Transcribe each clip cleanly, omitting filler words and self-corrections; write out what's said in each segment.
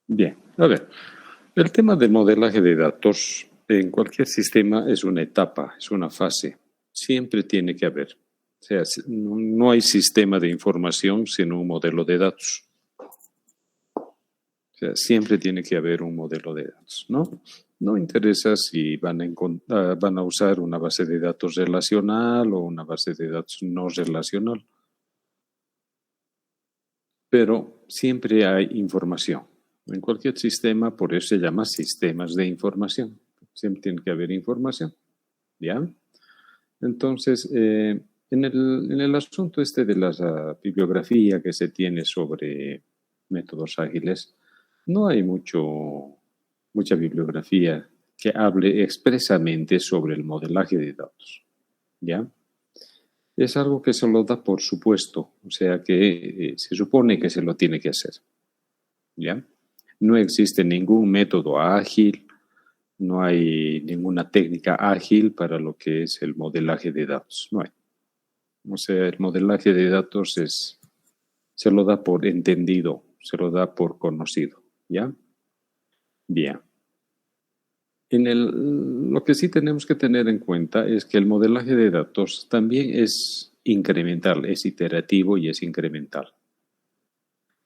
Bien, a ver, el tema del modelaje de datos en cualquier sistema es una etapa, es una fase. Siempre tiene que haber. O sea, no hay sistema de información sin un modelo de datos. O sea, siempre tiene que haber un modelo de datos, ¿no? No interesa si van a usar una base de datos relacional o una base de datos no relacional, pero siempre hay información. En cualquier sistema, por eso se llama sistemas de información. Siempre tiene que haber información, ¿ya? Entonces, en el asunto este de la bibliografía que se tiene sobre métodos ágiles, no hay mucha bibliografía que hable expresamente sobre el modelaje de datos, ¿ya? Es algo que se lo da por supuesto, o sea que se supone que se lo tiene que hacer, ¿ya? No existe ningún método ágil, no hay ninguna técnica ágil para lo que es el modelaje de datos, no hay. O sea, el modelaje de datos se lo da por entendido, se lo da por conocido, ¿ya? Bien. Lo que sí tenemos que tener en cuenta es que el modelaje de datos también es incremental, es iterativo y es incremental.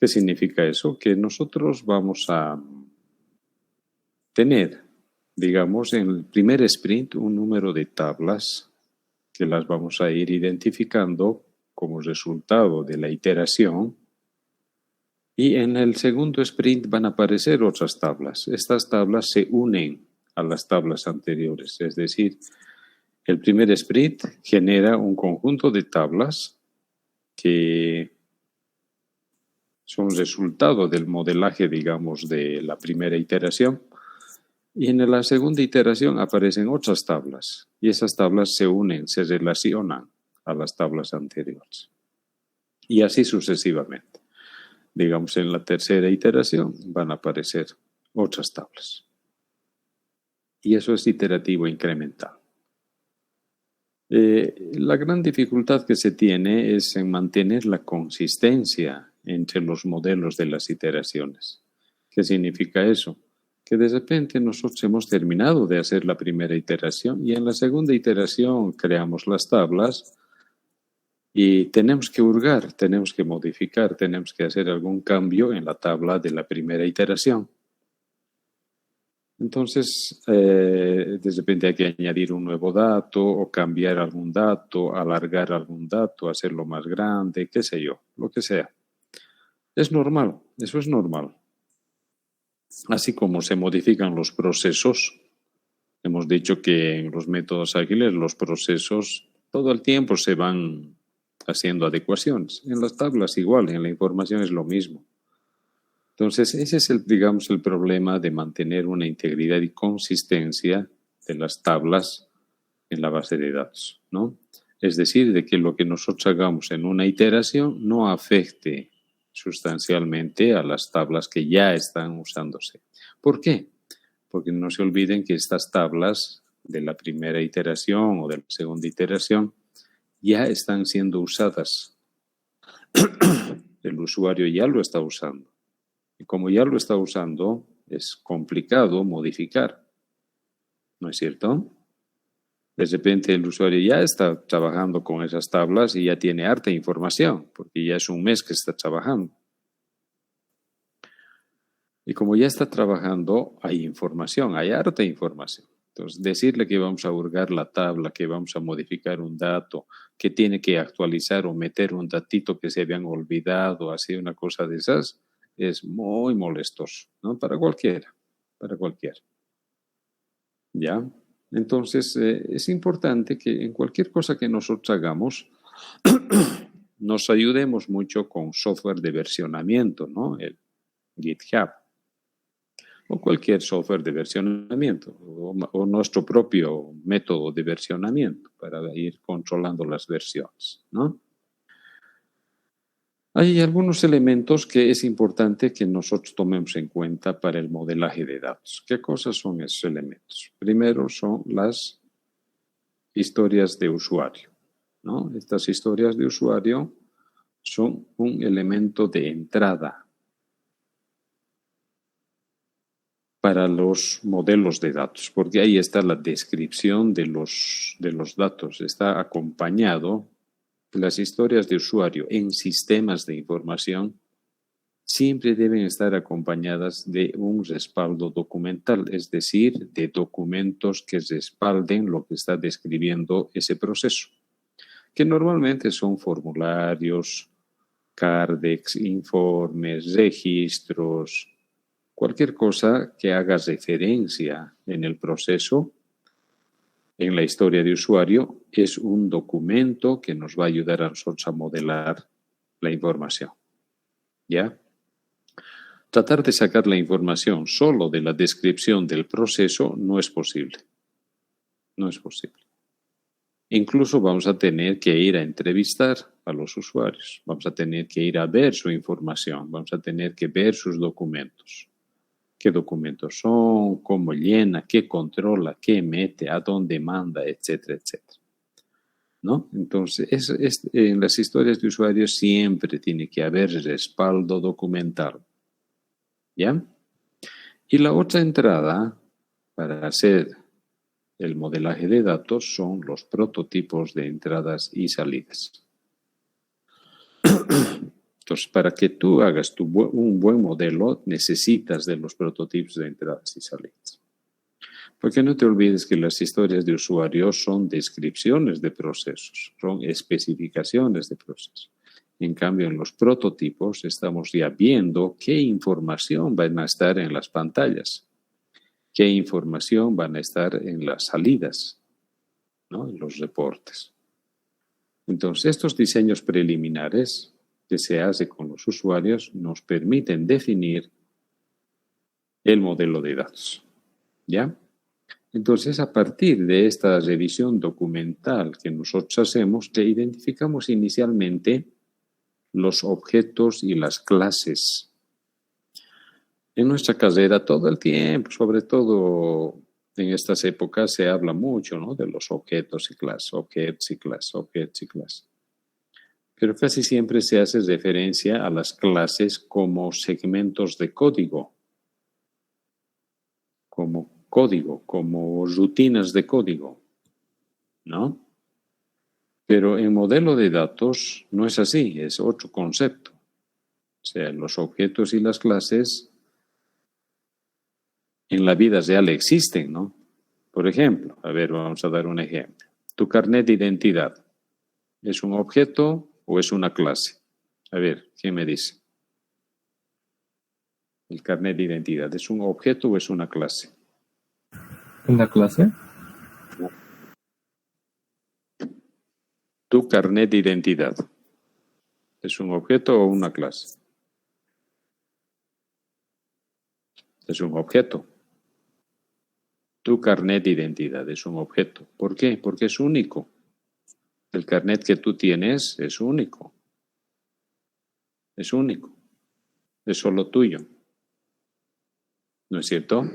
¿Qué significa eso? Que nosotros vamos a tener, digamos, en el primer sprint un número de tablas que las vamos a ir identificando como resultado de la iteración. Y en el segundo sprint van a aparecer otras tablas. Estas tablas se unen a las tablas anteriores. Es decir, el primer sprint genera un conjunto de tablas que son resultado del modelaje, digamos, de la primera iteración. Y en la segunda iteración aparecen otras tablas. Y esas tablas se unen, se relacionan a las tablas anteriores. Y así sucesivamente. Digamos, en la tercera iteración van a aparecer otras tablas. Y eso es iterativo incremental. La gran dificultad que se tiene es en mantener la consistencia entre los modelos de las iteraciones. ¿Qué significa eso? Que de repente nosotros hemos terminado de hacer la primera iteración y en la segunda iteración creamos las tablas y tenemos que hurgar, tenemos que modificar, tenemos que hacer algún cambio en la tabla de la primera iteración. Entonces, de repente hay que añadir un nuevo dato o cambiar algún dato, alargar algún dato, hacerlo más grande, qué sé yo, lo que sea. Es normal, eso es normal. Así como se modifican los procesos, hemos dicho que en los métodos ágiles los procesos todo el tiempo se van haciendo adecuaciones. En las tablas igual, en la información es lo mismo. Entonces, ese es digamos, el problema de mantener una integridad y consistencia de las tablas en la base de datos, ¿no? Es decir, de que lo que nosotros hagamos en una iteración no afecte sustancialmente a las tablas que ya están usándose. ¿Por qué? Porque no se olviden que estas tablas de la primera iteración o de la segunda iteración ya están siendo usadas. El usuario ya lo está usando. Y como ya lo está usando, es complicado modificar. ¿No es cierto? De repente el usuario ya está trabajando con esas tablas y ya tiene harta información, porque ya es un mes que está trabajando. Y como ya está trabajando, hay información, hay harta información. Entonces, decirle que vamos a hurgar la tabla, que vamos a modificar un dato, que tiene que actualizar o meter un datito que se habían olvidado, así una cosa de esas, es muy molestoso, ¿no? Para cualquiera. ¿Ya? Entonces, es importante que en cualquier cosa que nosotros hagamos, nos ayudemos mucho con software de versionamiento, ¿no? El GitHub o cualquier software de versionamiento o nuestro propio método de versionamiento para ir controlando las versiones, ¿no? Hay algunos elementos que es importante que nosotros tomemos en cuenta para el modelaje de datos. ¿Qué cosas son esos elementos? Primero son las historias de usuario, ¿no? Estas historias de usuario son un elemento de entrada. para los modelos de datos, porque ahí está la descripción de los datos. Está acompañado, las historias de usuario en sistemas de información siempre deben estar acompañadas de un respaldo documental, es decir, de documentos que respalden lo que está describiendo ese proceso, que normalmente son formularios, CARDEX, informes, registros, cualquier cosa que haga referencia en el proceso, en la historia de usuario, es un documento que nos va a ayudar a nosotros a modelar la información. ¿Ya? Tratar de sacar la información solo de la descripción del proceso no es posible. No es posible. Incluso vamos a tener que ir a entrevistar a los usuarios. Vamos a tener que ir a ver su información. Vamos a tener que ver sus documentos. ¿Qué documentos son? ¿Cómo llena? ¿Qué controla? ¿Qué mete? ¿A dónde manda? Etcétera, etcétera. ¿No? Entonces, en las historias de usuarios siempre tiene que haber respaldo documental. ¿Ya? Y la otra entrada para hacer el modelaje de datos son los prototipos de entradas y salidas. Entonces, para que tú hagas un buen modelo, necesitas de los prototipos de entradas y salidas. Porque no te olvides que las historias de usuarios son descripciones de procesos, son especificaciones de procesos. En cambio, en los prototipos estamos ya viendo qué información van a estar en las pantallas, qué información van a estar en las salidas, ¿no? En los reportes. Entonces, estos diseños preliminares que se hace con los usuarios nos permiten definir el modelo de datos. ¿Ya? Entonces, a partir de esta revisión documental que nosotros hacemos, que identificamos inicialmente los objetos y las clases. En nuestra carrera todo el tiempo, sobre todo en estas épocas, se habla mucho, ¿no? De los objetos y clases, objetos y clases, objetos y clases. Pero casi siempre se hace referencia a las clases como segmentos de código, como rutinas de código, ¿no? Pero en modelo de datos no es así, es otro concepto. O sea, los objetos y las clases en la vida real existen, ¿no? Por ejemplo, a ver, vamos a dar un ejemplo. Tu carnet de identidad, ¿es un objeto o es una clase? A ver, ¿quién me dice? El carnet de identidad, ¿es un objeto o es una clase? ¿Una clase? Tu carnet de identidad, ¿es un objeto o una clase? Es un objeto. Tu carnet de identidad es un objeto. ¿Por qué? Porque es único. El carnet que tú tienes es único. Es único. Es solo tuyo. ¿No es cierto?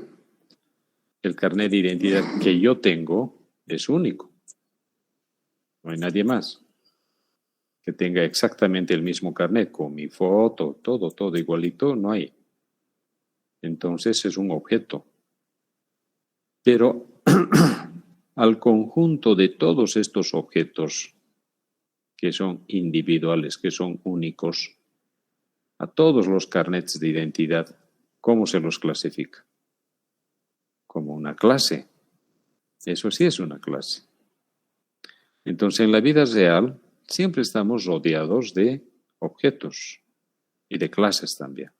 El carnet de identidad que yo tengo es único. No hay nadie más que tenga exactamente el mismo carnet, con mi foto, todo igualito, no hay. Entonces es un objeto. Pero al conjunto de todos estos objetos que son individuales, que son únicos, a todos los carnets de identidad, ¿cómo se los clasifica? Como una clase. Eso sí es una clase. Entonces, en la vida real, siempre estamos rodeados de objetos y de clases también.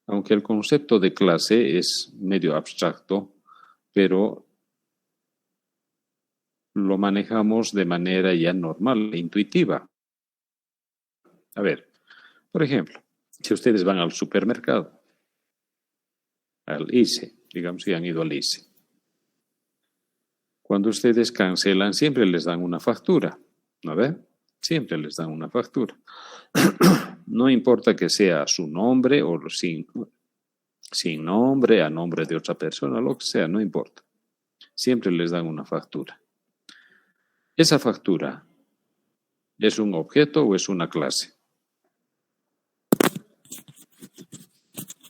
Aunque el concepto de clase es medio abstracto, pero lo manejamos de manera ya normal, intuitiva. A ver, por ejemplo, si ustedes van al supermercado, al ICE, digamos que han ido al ICE. Cuando ustedes cancelan, siempre les dan una factura, ¿no ve? Siempre les dan una factura. No importa que sea su nombre o sin nombre, a nombre de otra persona, lo que sea, no importa. Siempre les dan una factura. ¿Esa factura es un objeto o es una clase?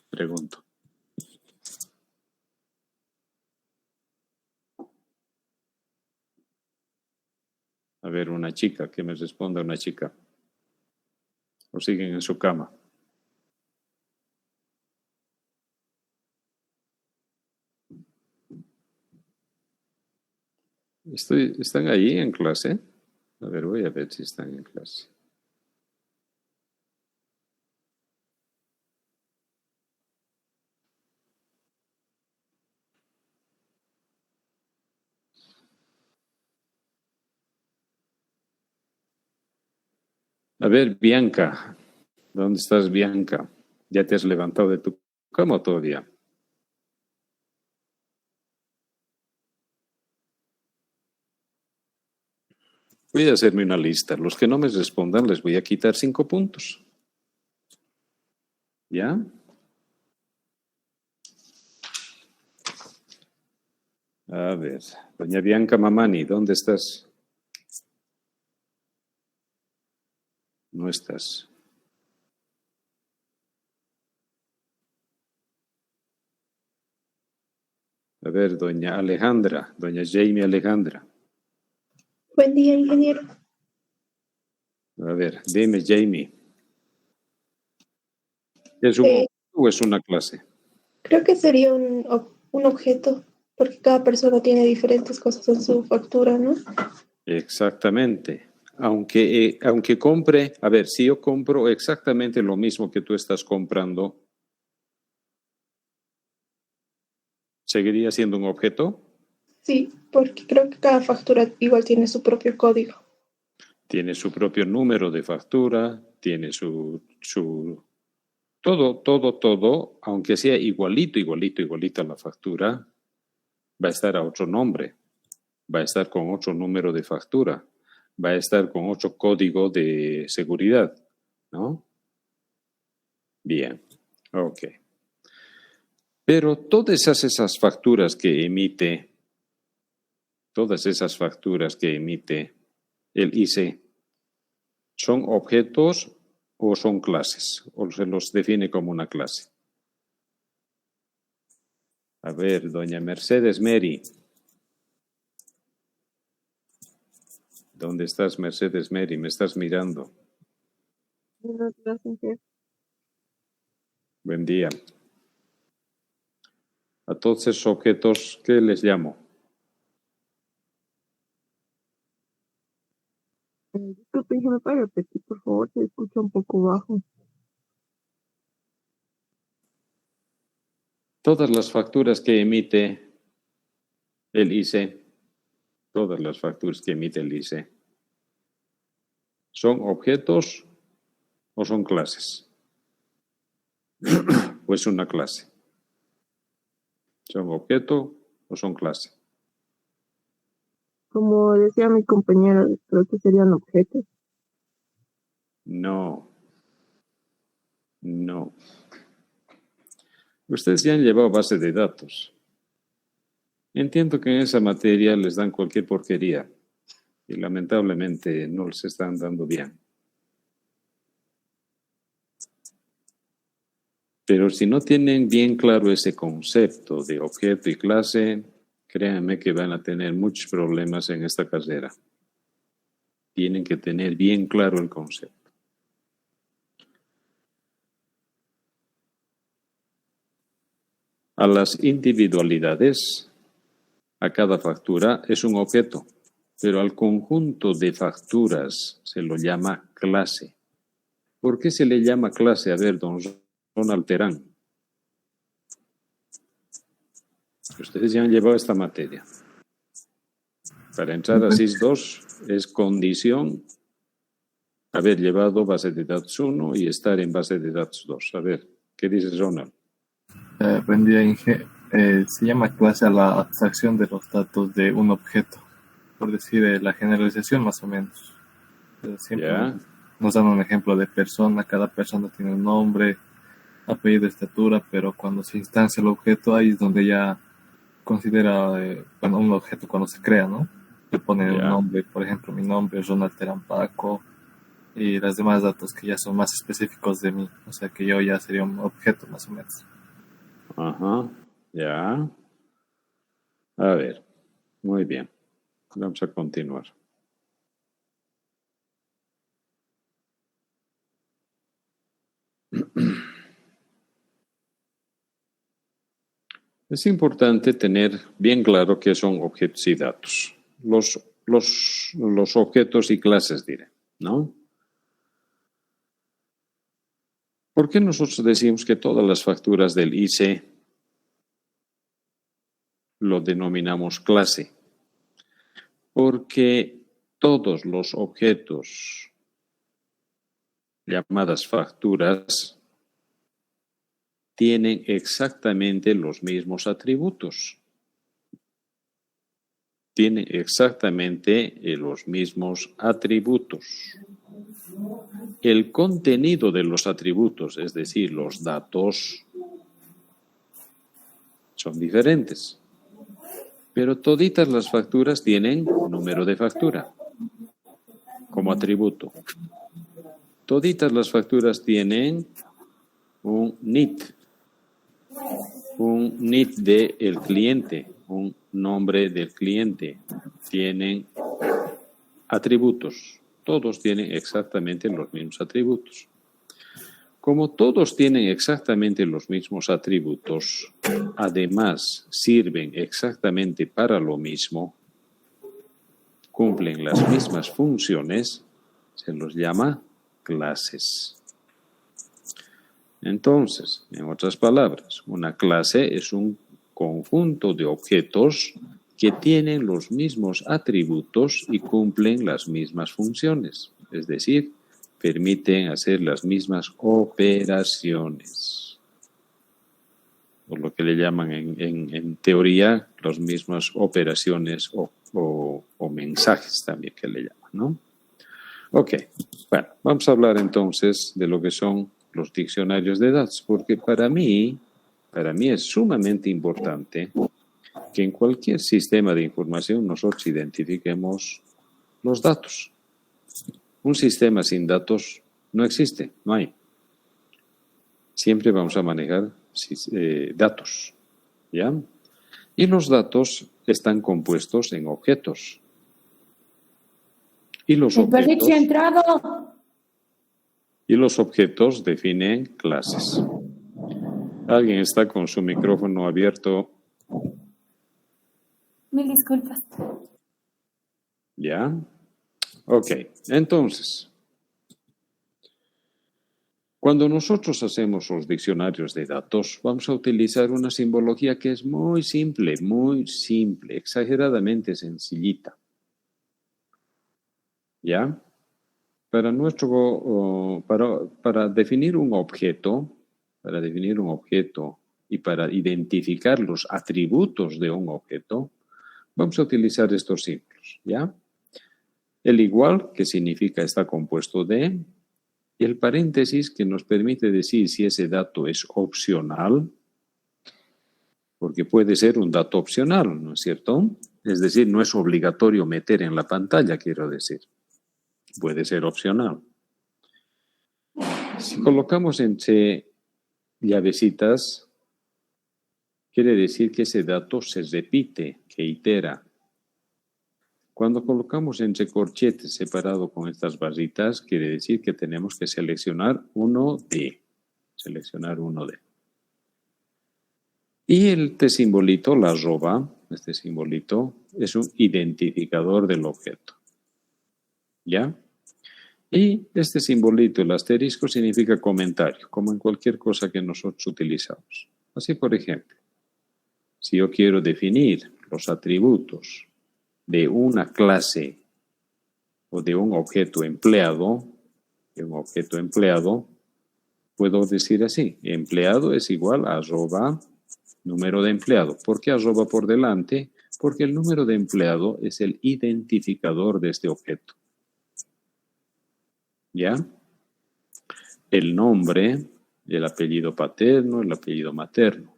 Pregunto. A ver, una chica, que me responda una chica. O siguen en su cama. ¿Están ahí en clase? A ver, voy a ver si están en clase. A ver, Bianca. ¿Dónde estás, Bianca? ¿Ya te has levantado de tu cama todavía? Voy a hacerme una lista. Los que no me respondan les voy a quitar 5 puntos. ¿Ya? A ver, doña Bianca Mamani, ¿dónde estás? No estás. A ver, doña Alejandra, doña Jamie Alejandra. Buen día, ingeniero. A ver, dime, Jamie. ¿Es un objeto o es una clase? Creo que sería un objeto, porque cada persona tiene diferentes cosas en su factura, ¿no? Exactamente. Aunque compre, a ver, si yo compro exactamente lo mismo que tú estás comprando, ¿seguiría siendo un objeto? Sí, porque creo que cada factura igual tiene su propio código. Tiene su propio número de factura, tiene todo, aunque sea igualito a la factura, va a estar a otro nombre, va a estar con otro número de factura, va a estar con otro código de seguridad, ¿no? Bien, ok. Pero todas esas facturas que emite el IC, ¿son objetos o son clases? ¿O se los define como una clase? A ver, doña Mercedes Mary. ¿Dónde estás, Mercedes Mary? ¿Me estás mirando? Buen día. A todos esos objetos, ¿qué les llamo? Disculpe, ¿me puede repetir, por favor? Se escucha un poco bajo. Todas las facturas que emite el IC, todas las facturas que emite el IC, ¿son objetos o son clases? ¿O es una clase? ¿Son objeto o son clase? Como decía mi compañera, creo que serían objetos. No, no. Ustedes ya han llevado base de datos. Entiendo que en esa materia les dan cualquier porquería y lamentablemente no les están dando bien. Pero si no tienen bien claro ese concepto de objeto y clase, créanme que van a tener muchos problemas en esta carrera. Tienen que tener bien claro el concepto. A las individualidades, a cada factura es un objeto, pero al conjunto de facturas se lo llama clase. ¿Por qué se le llama clase? A ver, don Ronald Terán. Ustedes ya han llevado esta materia. Para entrar a SIS 2 es condición haber llevado base de datos 1 y estar en base de datos 2. A ver, ¿qué dices, Ronald? Buen día, Inge. Se llama clase a la abstracción de los datos de un objeto, por decir la generalización más o menos. Siempre Ya. nos dan un ejemplo de persona, cada persona tiene un nombre, apellido, estatura, pero cuando se instancia el objeto ahí es donde ya considera un objeto cuando se crea, ¿no? Le pone un Ya. nombre, por ejemplo, mi nombre es Ronald Terán Paco y los demás datos que ya son más específicos de mí, o sea que yo ya sería un objeto más o menos. Ajá. Ya. A ver. Muy bien. Vamos a continuar. Es importante tener bien claro qué son objetos y datos. Los objetos y clases, diré, ¿no? ¿Por qué nosotros decimos que todas las facturas del IC lo denominamos clase? Porque todos los objetos llamadas facturas tienen exactamente los mismos atributos. Tienen exactamente los mismos atributos. El contenido de los atributos, es decir, los datos, son diferentes. Pero toditas las facturas tienen número de factura como atributo. Toditas las facturas tienen un NIT del cliente, un nombre del cliente. Tienen atributos. Todos tienen exactamente los mismos atributos. Como todos tienen exactamente los mismos atributos, además sirven exactamente para lo mismo, cumplen las mismas funciones, se los llama clases. Entonces, en otras palabras, una clase es un conjunto de objetos que tienen los mismos atributos y cumplen las mismas funciones, es decir, permiten hacer las mismas operaciones, o lo que le llaman en teoría las mismas operaciones o mensajes también que le llaman, ¿no? Ok, bueno, vamos a hablar entonces de lo que son los diccionarios de datos, porque para mí es sumamente importante que en cualquier sistema de información nosotros identifiquemos los datos. Un sistema sin datos no existe, no hay. Siempre vamos a manejar datos, ¿ya? Y los datos están compuestos en objetos. Y los objetos definen clases. Alguien está con su micrófono abierto. Mil disculpas. ¿Ya? Ok, entonces, cuando nosotros hacemos los diccionarios de datos, vamos a utilizar una simbología que es muy simple, exageradamente sencillita. ¿Ya? Para definir un objeto, y para identificar los atributos de un objeto, vamos a utilizar estos símbolos, ¿ya? El igual, que significa está compuesto de, y el paréntesis, que nos permite decir si ese dato es opcional, porque puede ser un dato opcional, ¿no es cierto? Es decir, no es obligatorio meter en la pantalla, quiero decir. Puede ser opcional. Si colocamos entre llavecitas, quiere decir que ese dato se repite, que itera. Cuando colocamos entre corchetes separado con estas barritas, quiere decir que tenemos que seleccionar uno de. Y este simbolito, la arroba, este simbolito, es un identificador del objeto. ¿Ya? Y este simbolito, el asterisco, significa comentario, como en cualquier cosa que nosotros utilizamos. Así, por ejemplo, si yo quiero definir los atributos de una clase o de un objeto empleado, puedo decir así: empleado es igual a arroba número de empleado. ¿Por qué arroba por delante? Porque el número de empleado es el identificador de este objeto. ¿Ya? El nombre, el apellido paterno, el apellido materno.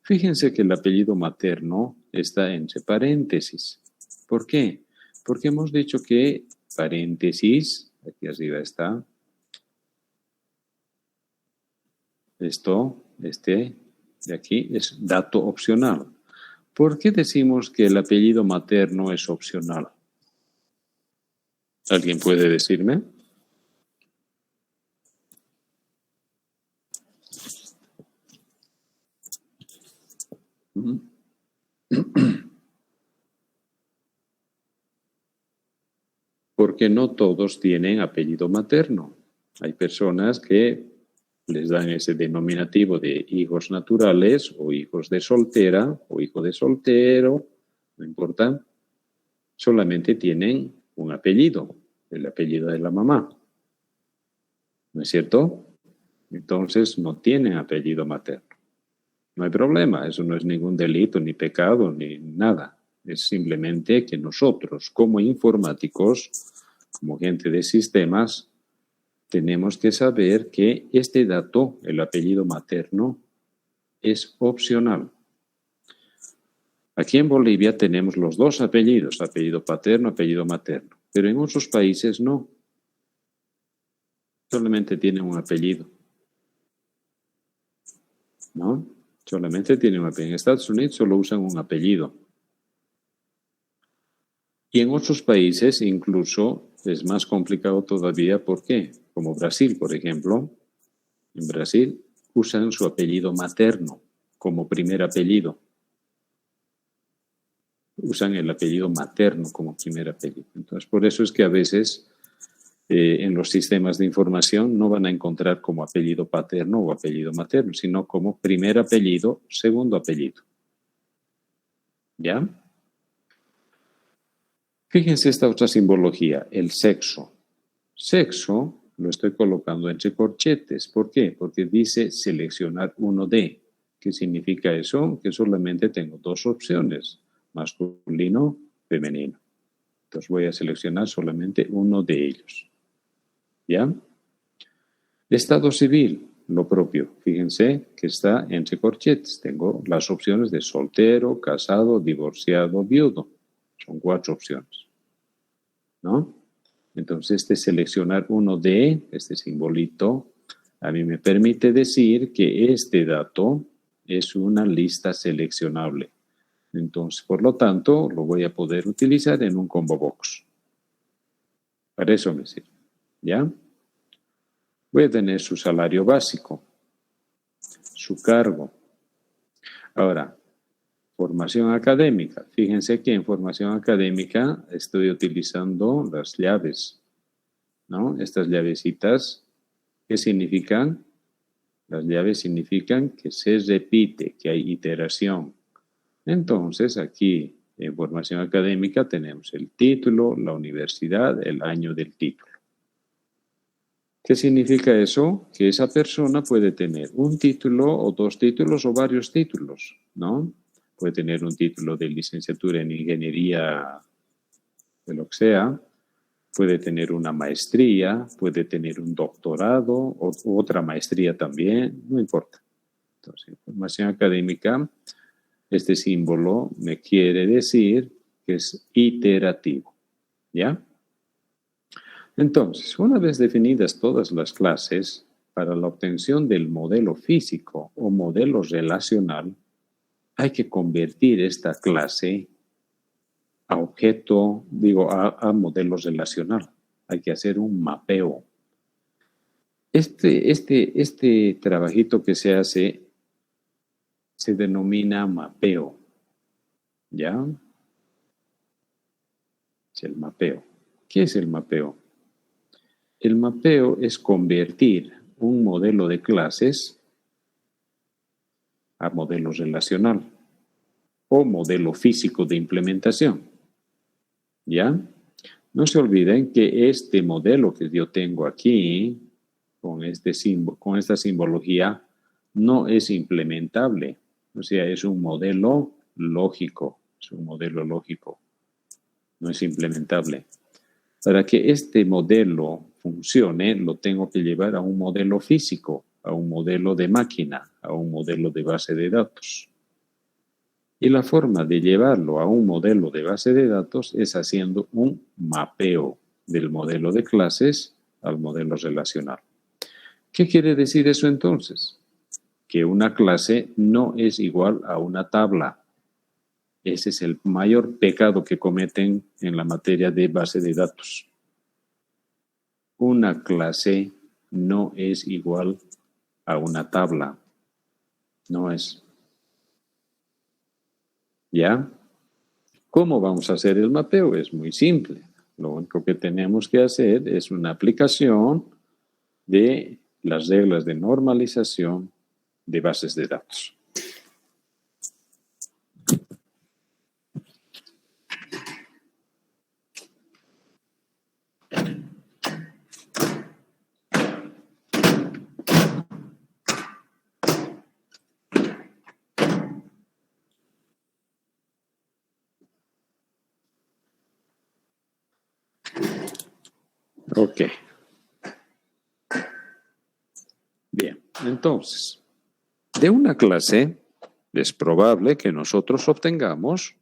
Fíjense que el apellido materno está entre paréntesis. ¿Por qué? Porque hemos dicho que paréntesis, aquí arriba está, de aquí es dato opcional. ¿Por qué decimos que el apellido materno es opcional? ¿Alguien puede decirme? Porque no todos tienen apellido materno. Hay personas que les dan ese denominativo de hijos naturales o hijos de soltera o hijo de soltero, no importa, solamente tienen un apellido, el apellido de la mamá. ¿No es cierto? Entonces no tienen apellido materno. No hay problema, eso no es ningún delito, ni pecado, ni nada. Es simplemente que nosotros, como informáticos, como gente de sistemas, tenemos que saber que este dato, el apellido materno, es opcional. Aquí en Bolivia tenemos los dos apellidos, apellido paterno, apellido materno, pero en otros países no. Solamente tienen un apellido. ¿No? Solamente tienen un apellido. En Estados Unidos solo usan un apellido. Y en otros países incluso es más complicado todavía. ¿Por qué? Como Brasil, por ejemplo. En Brasil usan su apellido materno como primer apellido. Usan el apellido materno como primer apellido. Entonces, por eso es que a veces en los sistemas de información no van a encontrar como apellido paterno o apellido materno, sino como primer apellido, segundo apellido. ¿Ya? Fíjense esta otra simbología, el sexo. Sexo lo estoy colocando entre corchetes. ¿Por qué? Porque dice seleccionar uno de. ¿Qué significa eso? Que solamente tengo dos opciones, masculino, femenino. Entonces voy a seleccionar solamente uno de ellos. ¿Ya? Estado civil, lo propio. Fíjense que está entre corchetes. Tengo las opciones de soltero, casado, divorciado, viudo. Son 4 opciones. ¿No? Entonces, seleccionar uno de, este simbolito, a mí me permite decir que este dato es una lista seleccionable. Entonces, por lo tanto, lo voy a poder utilizar en un combo box. Para eso me sirve. ¿Ya? Voy a tener su salario básico, su cargo. Ahora, formación académica. Fíjense que en formación académica estoy utilizando las llaves, ¿no? Estas llavecitas, ¿qué significan? Las llaves significan que se repite, que hay iteración. Entonces, aquí en formación académica tenemos el título, la universidad, el año del título. ¿Qué significa eso? Que esa persona puede tener un título o 2 títulos o varios títulos, ¿no? Puede tener un título de licenciatura en ingeniería, de lo que sea, puede tener una maestría, puede tener un doctorado o otra maestría también, no importa. Entonces, en formación académica, este símbolo me quiere decir que es iterativo, ¿ya? Entonces, una vez definidas todas las clases, para la obtención del modelo físico o modelo relacional, hay que convertir esta clase a objeto, a modelo relacional. Hay que hacer un mapeo. Este trabajito que se hace se denomina mapeo, ¿ya? Es el mapeo. ¿Qué es el mapeo? El mapeo es convertir un modelo de clases a modelo relacional o modelo físico de implementación. ¿Ya? No se olviden que este modelo que yo tengo aquí, con esta simbología, no es implementable. O sea, es un modelo lógico. Es un modelo lógico. No es implementable. Para que este modelo funcione, lo tengo que llevar a un modelo físico, a un modelo de máquina, a un modelo de base de datos. Y la forma de llevarlo a un modelo de base de datos es haciendo un mapeo del modelo de clases al modelo relacional. ¿Qué quiere decir eso entonces? Que una clase no es igual a una tabla. Ese es el mayor pecado que cometen en la materia de base de datos. Una clase no es igual a una tabla. No es. ¿Ya? ¿Cómo vamos a hacer el mapeo? Es muy simple. Lo único que tenemos que hacer es una aplicación de las reglas de normalización de bases de datos. Ok. Bien, entonces, de una clase es probable que nosotros obtengamos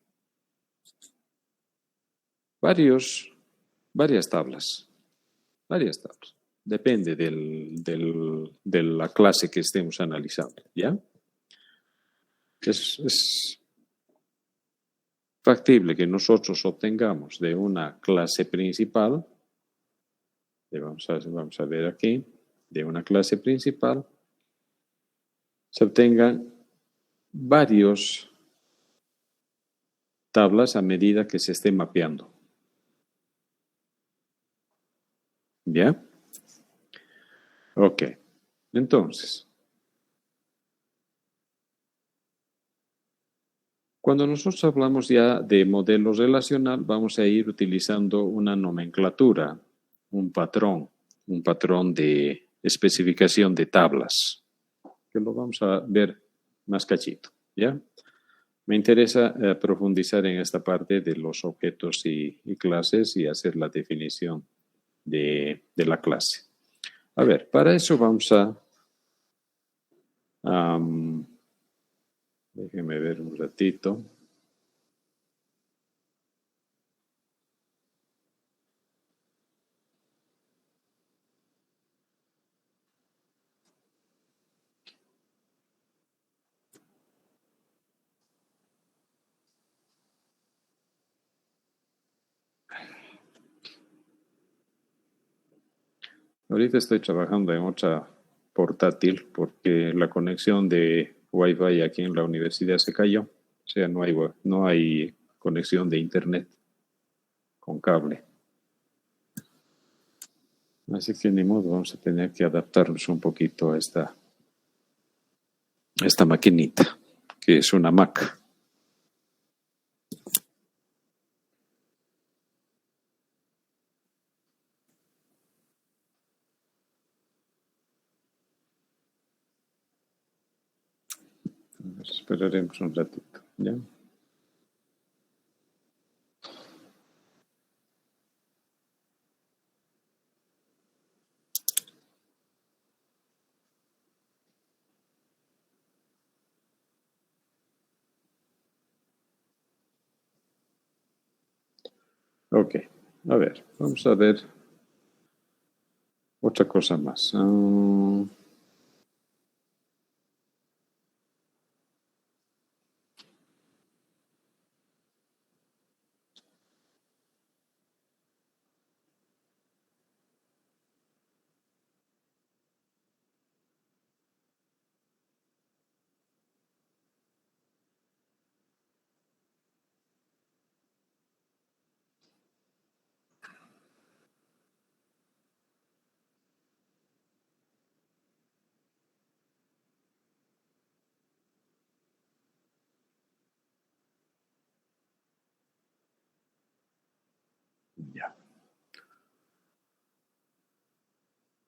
varias tablas. Depende de la clase que estemos analizando, ¿ya? Es factible que nosotros obtengamos de una clase principal, vamos a ver aquí, de una clase principal, se obtengan varias tablas a medida que se esté mapeando. ¿Ya? Ok. Entonces, cuando nosotros hablamos ya de modelo relacional, vamos a ir utilizando una nomenclatura, un patrón de especificación de tablas, que lo vamos a ver más cachito, ¿ya? Me interesa profundizar en esta parte de los objetos y clases y hacer la definición de la clase. A ver, para eso vamos a... déjenme ver un ratito. Ahorita estoy trabajando en otra portátil porque la conexión de Wi-Fi aquí en la universidad se cayó. O sea, no hay conexión de internet con cable. Así que ni modo, vamos a tener que adaptarnos un poquito a esta maquinita, que es una Mac. Esperaremos un ratito, ¿ya? Ok, a ver, vamos a ver otra cosa más. Ya.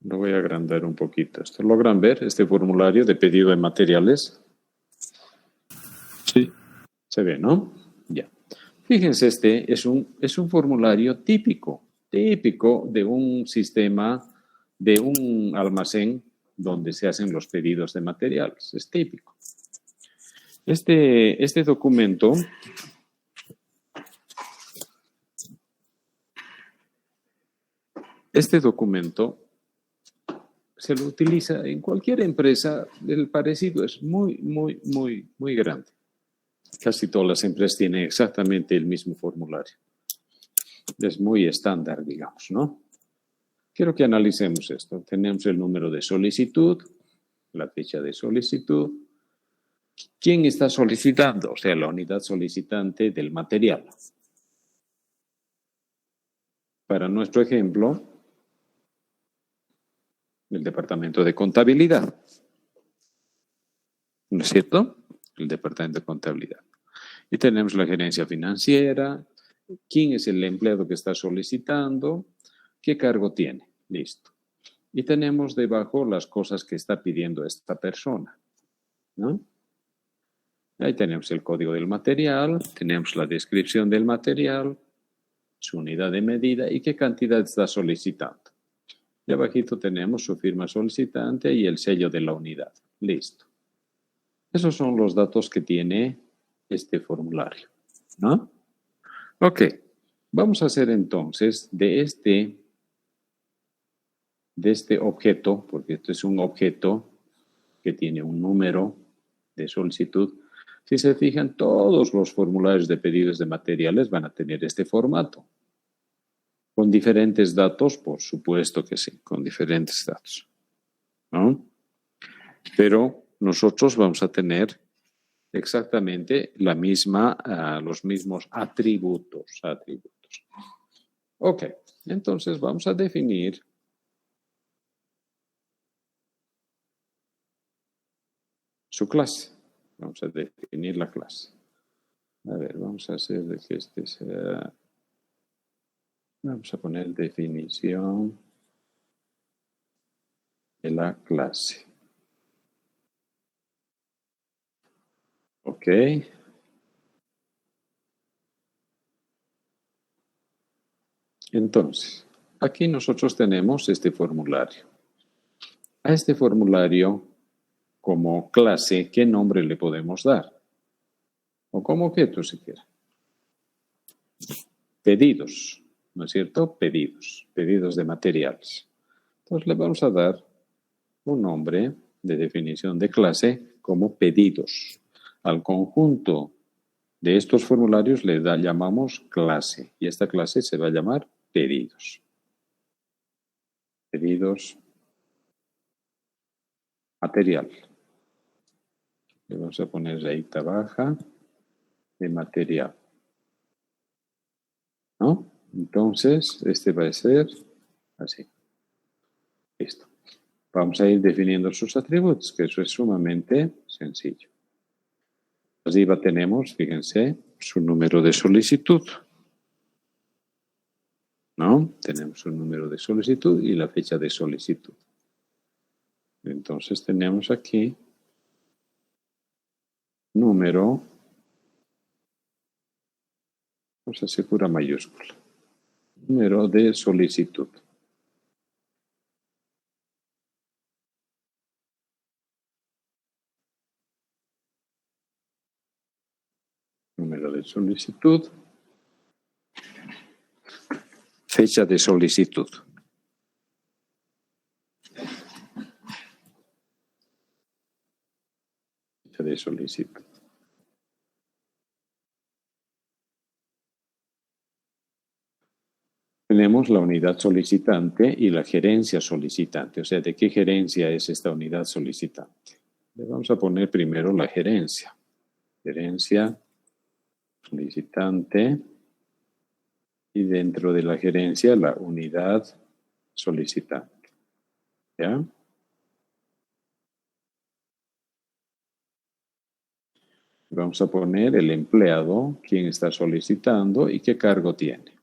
Lo voy a agrandar un poquito. ¿Esto logran ver este formulario de pedido de materiales? Sí. Se ve, ¿no? Ya. Fíjense, este es un formulario típico de un sistema, de un almacén donde se hacen los pedidos de materiales. Es típico. Este documento se lo utiliza en cualquier empresa. El parecido es muy, muy, muy, muy grande. Casi todas las empresas tienen exactamente el mismo formulario. Es muy estándar, digamos, ¿no? Quiero que analicemos esto. Tenemos el número de solicitud, la fecha de solicitud, ¿Quién está solicitando? O sea, la unidad solicitante del material. Para nuestro ejemplo, el departamento de contabilidad. ¿No es cierto? El departamento de contabilidad. Y tenemos la gerencia financiera. ¿Quién es el empleado que está solicitando? ¿Qué cargo tiene? Listo. Y tenemos debajo las cosas que está pidiendo esta persona, ¿no? Ahí tenemos el código del material, tenemos la descripción del material, su unidad de medida y qué cantidad está solicitando. Y abajito tenemos su firma solicitante y el sello de la unidad. Listo. Esos son los datos que tiene este formulario, ¿no? Ok. Vamos a hacer entonces de este objeto, porque esto es un objeto que tiene un número de solicitud. Si se fijan, todos los formularios de pedidos de materiales van a tener este formato. Con diferentes datos, por supuesto que sí, con diferentes datos, ¿no? Pero nosotros vamos a tener exactamente los mismos atributos. Ok, entonces vamos a definir su clase. Vamos a definir la clase. A ver, vamos a hacer de que este sea... Vamos a poner definición de la clase. Ok. Entonces, aquí nosotros tenemos este formulario. A este formulario, como clase, ¿qué nombre le podemos dar? O como objeto, siquiera. Pedidos, ¿no es cierto? Pedidos de materiales. Entonces le vamos a dar un nombre de definición de clase como pedidos. Al conjunto de estos formularios le llamamos clase y esta clase se va a llamar pedidos. Pedidos material. Le vamos a poner rayita baja de material, ¿no? Entonces, este va a ser así. Listo. Vamos a ir definiendo sus atributos, que eso es sumamente sencillo. Arriba tenemos, fíjense, su número de solicitud, ¿no? Tenemos un número de solicitud y la fecha de solicitud. Entonces tenemos aquí número, vamos a hacer pura mayúscula, número de solicitud. Número de solicitud, fecha de solicitud. Fecha de solicitud. Tenemos la unidad solicitante y la gerencia solicitante. O sea, ¿de qué gerencia es esta unidad solicitante? Le vamos a poner primero la gerencia. Gerencia solicitante y dentro de la gerencia la unidad solicitante. ¿Ya? Vamos a poner el empleado, quién está solicitando y qué cargo tiene.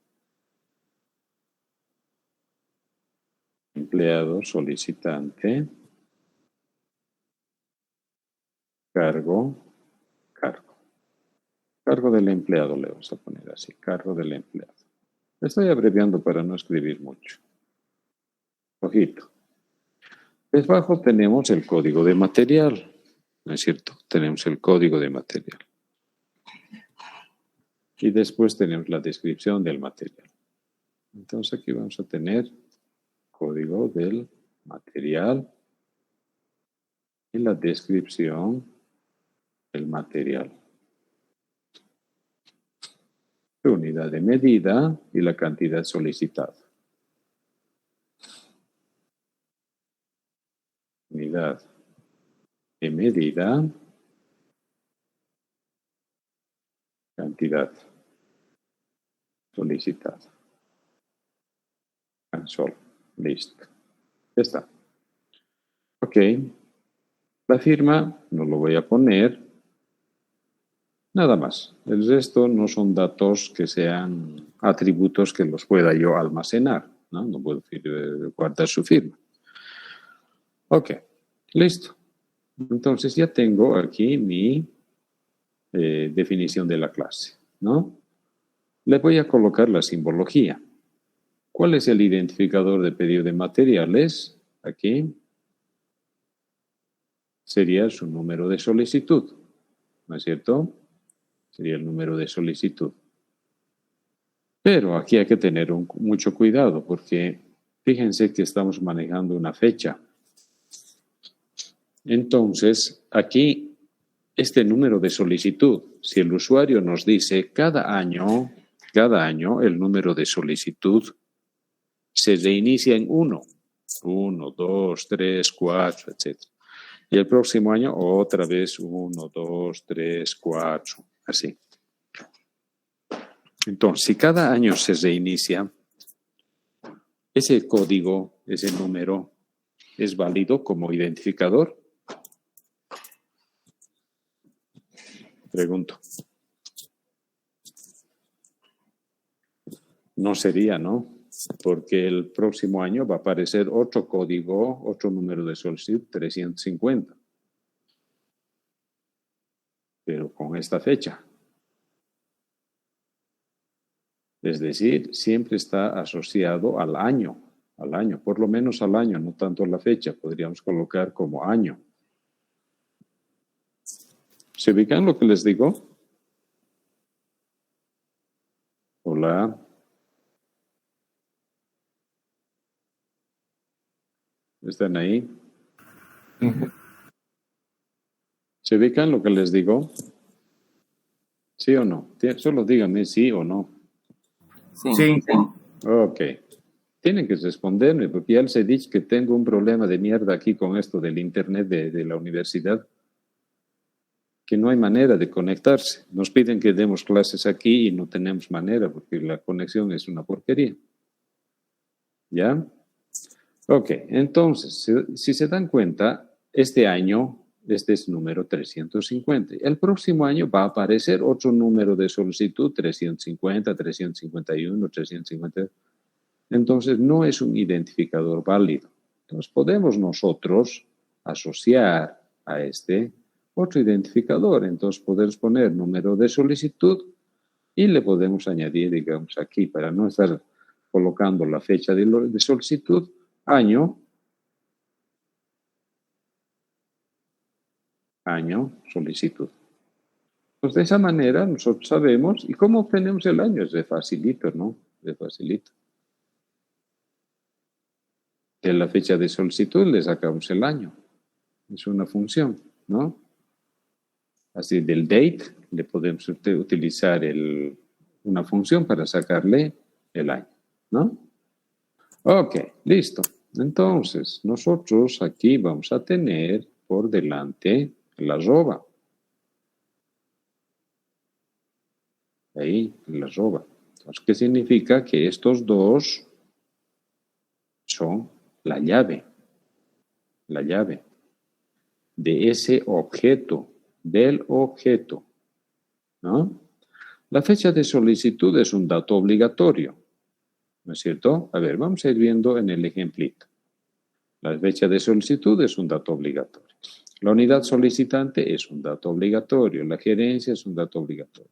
Empleado solicitante, cargo. Cargo del empleado le vamos a poner así, cargo del empleado. Estoy abreviando para no escribir mucho. Ojito. Debajo tenemos el código de material, ¿no es cierto? Tenemos el código de material. Y después tenemos la descripción del material. Entonces aquí vamos a tener código del material y la descripción del material. Su unidad de medida y la cantidad solicitada. Unidad de medida cantidad solicitada. Cancel. Listo. Ya está. Ok. La firma no lo voy a poner. Nada más. El resto no son datos que sean atributos que los pueda yo almacenar. No puedo guardar su firma. Ok. Listo. Entonces ya tengo aquí mi definición de la clase, ¿no? Le voy a colocar la simbología. ¿Cuál es el identificador de pedido de materiales? Aquí sería su número de solicitud, ¿no es cierto? Sería el número de solicitud. Pero aquí hay que tener mucho cuidado porque fíjense que estamos manejando una fecha. Entonces, aquí, este número de solicitud, si el usuario nos dice cada año el número de solicitud se reinicia en 1, 2, 3, 4, etc. Y el próximo año otra vez 1, 2, 3, 4, así. Entonces, si cada año se reinicia, ese código, ese número, ¿es válido como identificador? Pregunto. No sería, ¿no? Porque el próximo año va a aparecer otro código, otro número de solicitud, 350. Pero con esta fecha. Es decir, siempre está asociado al año, por lo menos al año, no tanto a la fecha, podríamos colocar como año. ¿Se ubican lo que les digo? Hola. ¿Están ahí? ¿Se ubican lo que les digo? ¿Sí o no? Solo díganme sí o no. Sí. Ok. Tienen que responderme porque ya les he dicho que tengo un problema de mierda aquí con esto del internet de la universidad. Que no hay manera de conectarse. Nos piden que demos clases aquí y no tenemos manera porque la conexión es una porquería. ¿Ya? Ok, entonces, si se dan cuenta, este año, este es número 350. El próximo año va a aparecer otro número de solicitud, 350, 351, 350. Entonces, no es un identificador válido. Entonces, podemos nosotros asociar a este otro identificador. Entonces, podemos poner número de solicitud y le podemos añadir, digamos, aquí, para no estar colocando la fecha de solicitud, año, solicitud. Pues de esa manera nosotros sabemos, ¿y cómo obtenemos el año? Es de facilito, ¿no? De facilito. De la fecha de solicitud le sacamos el año. Es una función, ¿no? Así del date le podemos utilizar una función para sacarle el año, ¿no? Ok, listo. Entonces, nosotros aquí vamos a tener por delante la arroba. Ahí, la arroba. Entonces, ¿qué significa? Que estos dos son la llave de ese objeto, del objeto, ¿no? La fecha de solicitud es un dato obligatorio, ¿no es cierto? A ver, vamos a ir viendo en el ejemplito. La fecha de solicitud es un dato obligatorio. La unidad solicitante es un dato obligatorio. La gerencia es un dato obligatorio.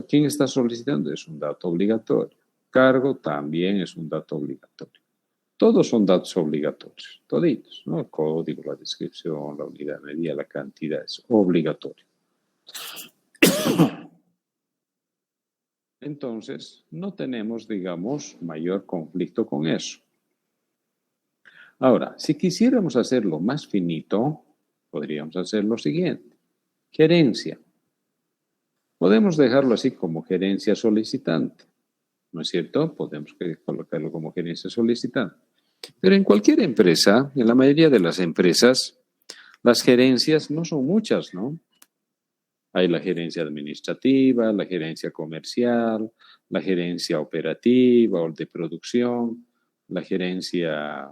¿Quién está solicitando? Es un dato obligatorio. Cargo también es un dato obligatorio. Todos son datos obligatorios, toditos, ¿no? El código, la descripción, la unidad de medida, la cantidad es obligatorio. Entonces, no tenemos, digamos, mayor conflicto con eso. Ahora, si quisiéramos hacerlo más finito, podríamos hacer lo siguiente. Gerencia. Podemos dejarlo así como gerencia solicitante, ¿no es cierto? Podemos colocarlo como gerencia solicitante. Pero en cualquier empresa, en la mayoría de las empresas, las gerencias no son muchas, ¿no? Hay la gerencia administrativa, la gerencia comercial, la gerencia operativa o de producción, la gerencia,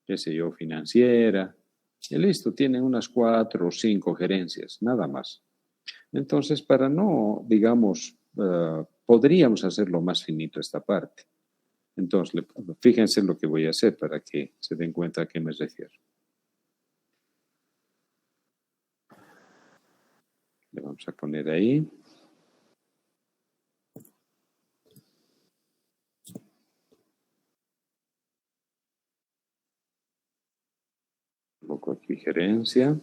qué sé yo, financiera. Y listo, tienen unas 4 o 5 gerencias, nada más. Entonces, para no, digamos, podríamos hacerlo más finito esta parte. Entonces, fíjense lo que voy a hacer para que se den cuenta a qué me refiero. Le vamos a poner ahí. Coloco aquí gerencia.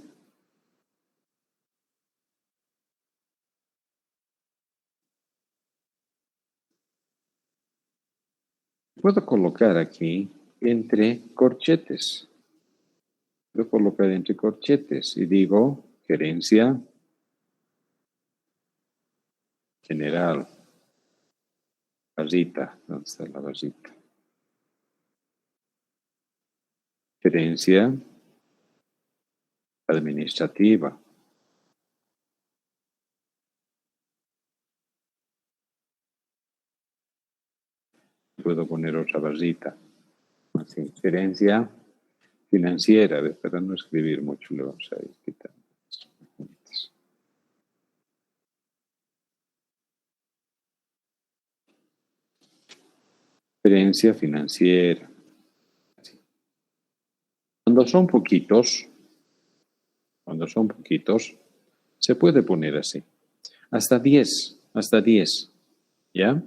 Puedo colocar aquí entre corchetes. Puedo colocar entre corchetes y digo gerencia general. Barrita. ¿Dónde está la barrita? Gerencia administrativa. Puedo poner otra barrita. Así, gerencia financiera. Para no escribir mucho, le vamos a ir quitando. Gerencia financiera. Así. Cuando son poquitos, se puede poner así. Hasta 10, ¿ya?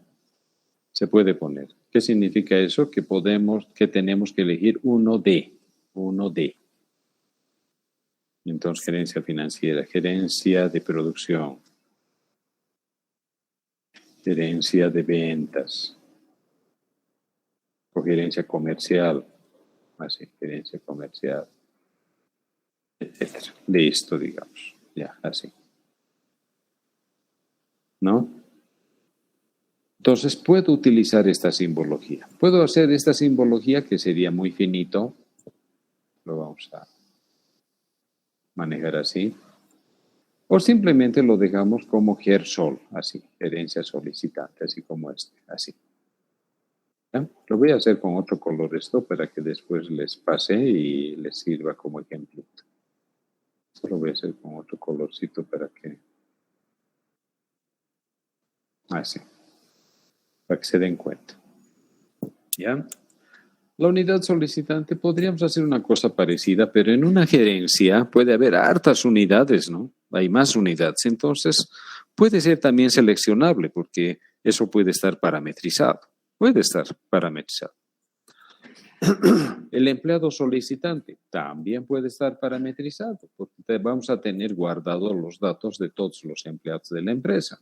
Se puede poner. ¿Qué significa eso? Que tenemos que elegir uno de. Entonces, gerencia financiera, gerencia de producción, gerencia de ventas, o gerencia comercial, así, gerencia comercial, etcétera. Listo, digamos, ya, así. ¿No? Entonces, puedo utilizar esta simbología. Puedo hacer esta simbología que sería muy finito. Lo vamos a manejar así. O simplemente lo dejamos como GERSOL, así, gerencia solicitante, así como así. ¿Ya? Lo voy a hacer con otro color esto para que después les pase y les sirva como ejemplo. Esto lo voy a hacer con otro colorcito para que... Así. Para que se den cuenta. ¿Ya? La unidad solicitante podríamos hacer una cosa parecida, pero en una gerencia puede haber hartas unidades, ¿no? Hay más unidades. Entonces, puede ser también seleccionable porque eso puede estar parametrizado. Puede estar parametrizado. El empleado solicitante también puede estar parametrizado porque vamos a tener guardados los datos de todos los empleados de la empresa.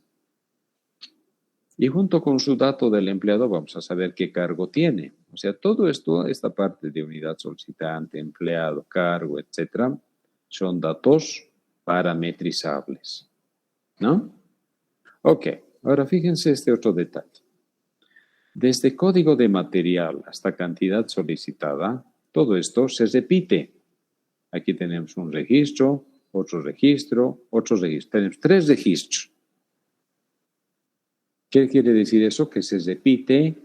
Y junto con su dato del empleado vamos a saber qué cargo tiene. O sea, todo esto, esta parte de unidad solicitante, empleado, cargo, etcétera, son datos parametrizables. ¿No? Ok, ahora fíjense este otro detalle. Desde código de material hasta cantidad solicitada, todo esto se repite. Aquí tenemos un registro, otro registro, otro registro. Tenemos 3 registros. ¿Qué quiere decir eso? Que se repite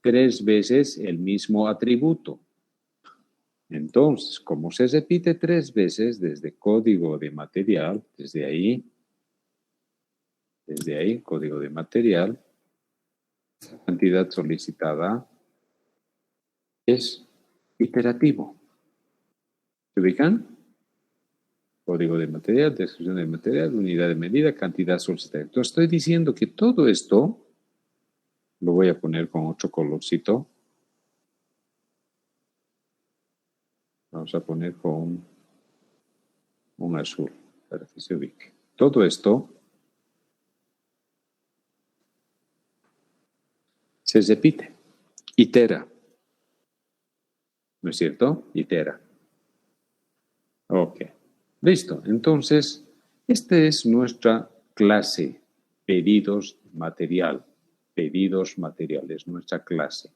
3 veces el mismo atributo. Entonces, como se repite 3 veces desde código de material, desde ahí, código de material, la cantidad solicitada es iterativo. ¿Se ubican? Código de material, descripción de material, unidad de medida, cantidad solicitada. Entonces, estoy diciendo que todo esto lo voy a poner con otro colorcito. Vamos a poner con un azul para que se ubique. Todo esto se repite, itera. ¿No es cierto? Itera. Ok. Listo. Entonces, esta es nuestra clase, pedidos material. Pedidos materiales, nuestra clase.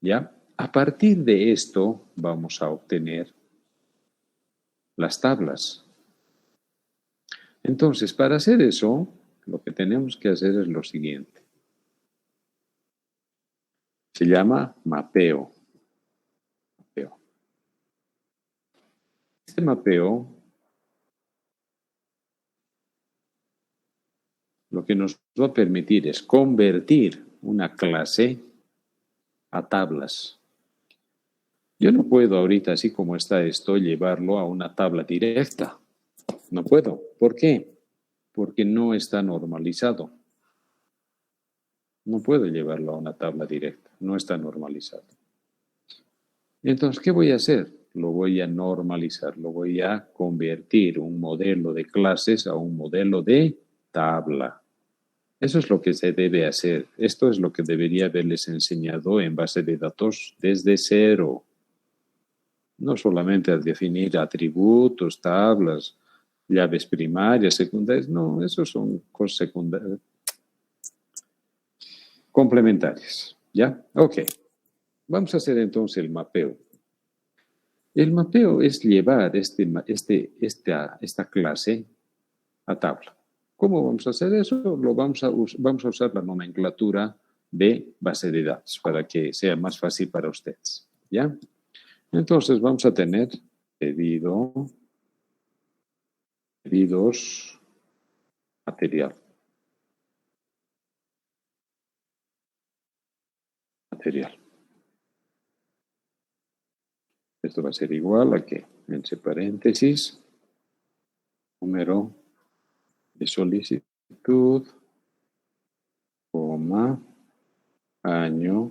¿Ya? A partir de esto vamos a obtener las tablas. Entonces, para hacer eso, lo que tenemos que hacer es lo siguiente. Se llama mapeo. Este mapeo lo que nos va a permitir es convertir una clase a tablas. Yo no puedo ahorita, así como está esto, llevarlo a una tabla directa. No puedo. ¿Por qué? Porque no está normalizado. No puedo llevarlo a una tabla directa. No está normalizado. Entonces, ¿qué voy a hacer? Lo voy a normalizar. Lo voy a convertir un modelo de clases a un modelo de tabla. Eso es lo que se debe hacer. Esto es lo que debería haberles enseñado en base de datos desde cero. No solamente a definir atributos, tablas, llaves primarias, secundarias. No, eso son cosas secundarias. Complementarias. ¿Ya? Ok. Vamos a hacer entonces el mapeo. El mapeo es llevar esta clase a tabla. ¿Cómo vamos a hacer eso? Vamos a usar la nomenclatura de base de datos para que sea más fácil para ustedes. ¿Ya? Entonces vamos a tener pedidos, material. Esto va a ser igual a que, entre paréntesis, número de solicitud, coma, año,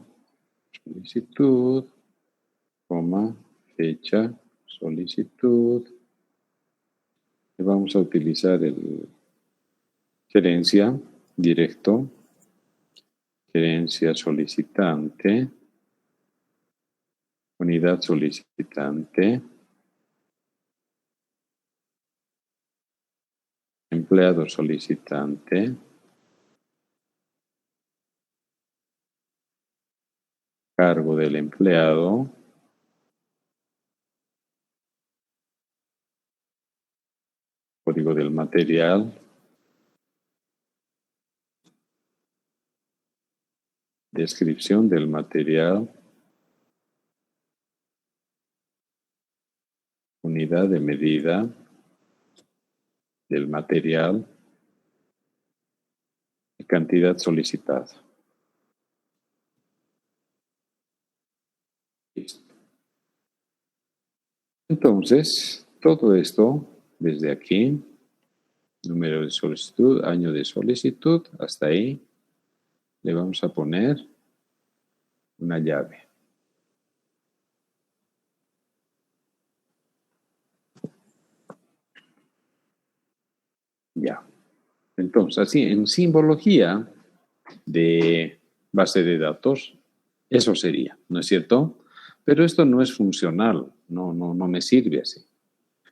solicitud, coma, fecha, solicitud. Y vamos a utilizar el gerencia directo, gerencia solicitante, unidad solicitante, empleado solicitante, cargo del empleado, código del material, descripción del material, unidad de medida del material y cantidad solicitada. Listo. Entonces, todo esto desde aquí, número de solicitud, año de solicitud, hasta ahí, le vamos a poner una llave. Ya. Entonces, así, en simbología de base de datos, eso sería, ¿no es cierto? Pero esto no es funcional, no me sirve así.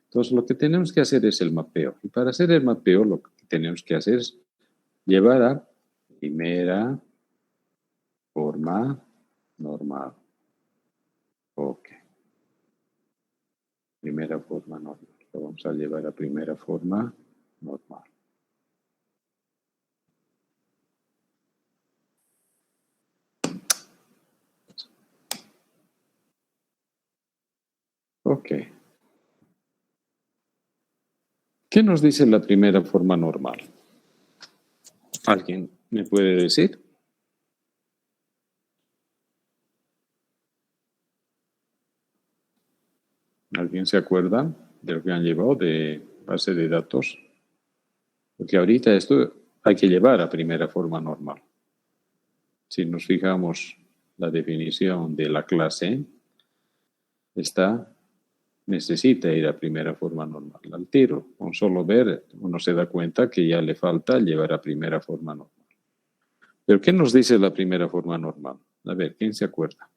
Entonces, lo que tenemos que hacer es el mapeo. Y para hacer el mapeo, lo que tenemos que hacer es llevar a primera forma normal. Ok. Primera forma normal. Lo vamos a llevar a primera forma normal. Ok. ¿Qué nos dice la primera forma normal? ¿Alguien me puede decir? ¿Alguien se acuerda de lo que han llevado de base de datos? Porque ahorita esto hay que llevar a primera forma normal. Si nos fijamos la definición de la clase, necesita ir a primera forma normal. Al tiro, con solo ver, uno se da cuenta que ya le falta llevar a primera forma normal. ¿Pero qué nos dice la primera forma normal? A ver, ¿quién se acuerda?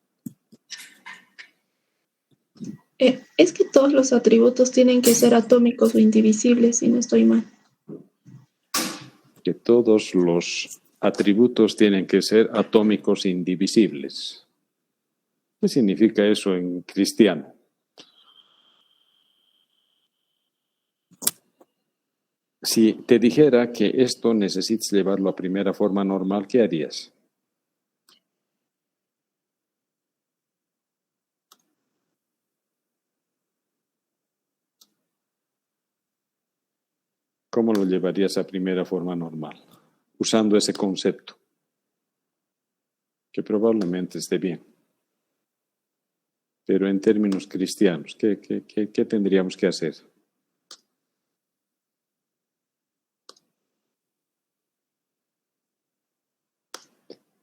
Es que todos los atributos tienen que ser atómicos o indivisibles, si no estoy mal. Que todos los atributos tienen que ser atómicos e indivisibles. ¿Qué significa eso en cristiano? Si te dijera que esto necesitas llevarlo a primera forma normal, ¿qué harías? ¿Cómo lo llevarías a primera forma normal? Usando ese concepto, que probablemente esté bien. Pero en términos cristianos, ¿qué tendríamos que hacer?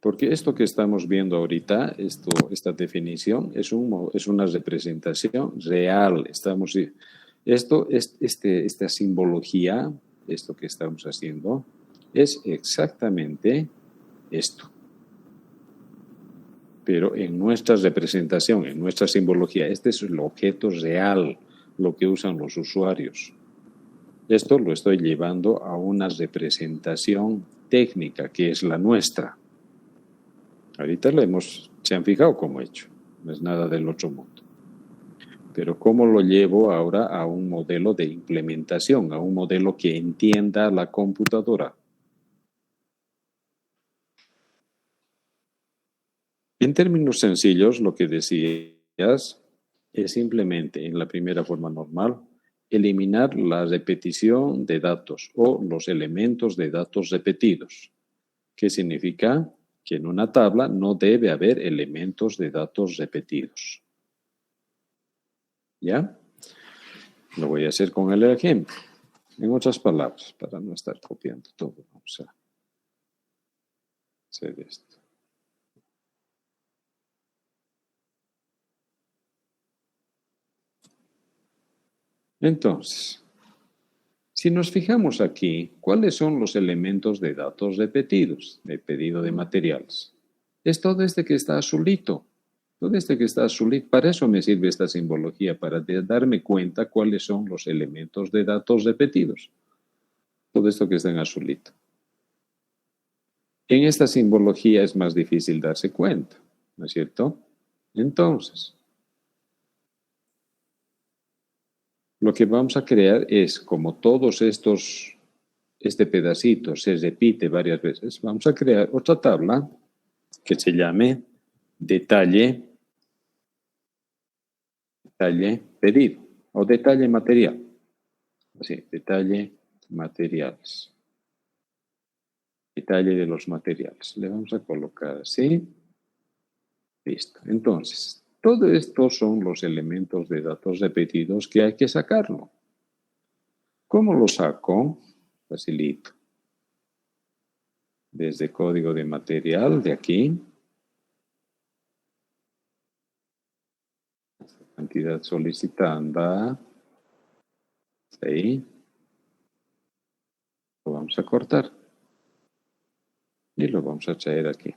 Porque esto que estamos viendo ahorita, esta definición, es una representación real. Esta simbología, esto que estamos haciendo, es exactamente esto. Pero en nuestra representación, en nuestra simbología, este es el objeto real, lo que usan los usuarios. Esto lo estoy llevando a una representación técnica, que es la nuestra. Ahorita se han fijado cómo he hecho, no es nada del otro mundo. Pero cómo lo llevo ahora a un modelo de implementación, a un modelo que entienda la computadora. En términos sencillos, lo que decías es simplemente, en la primera forma normal, eliminar la repetición de datos o los elementos de datos repetidos. ¿Qué significa? Que en una tabla no debe haber elementos de datos repetidos. ¿Ya? Lo voy a hacer con el ejemplo. En otras palabras, para no estar copiando todo, vamos a hacer esto. Entonces, si nos fijamos aquí, ¿cuáles son los elementos de datos repetidos de pedido de materiales? Es todo este que está azulito. Todo este que está azulito. Para eso me sirve esta simbología, para darme cuenta cuáles son los elementos de datos repetidos. Todo esto que está en azulito. En esta simbología es más difícil darse cuenta, ¿no es cierto? Entonces, lo que vamos a crear es, como este pedacito se repite varias veces, vamos a crear otra tabla que se llame detalle pedido o detalle material. Así, detalle materiales. Detalle de los materiales. Le vamos a colocar así. Listo. Entonces, todo esto son los elementos de datos repetidos que hay que sacarlo. ¿Cómo lo saco? Facilito. Desde código de material, de aquí. Cantidad solicitada. Ahí. Lo vamos a cortar. Y lo vamos a traer aquí.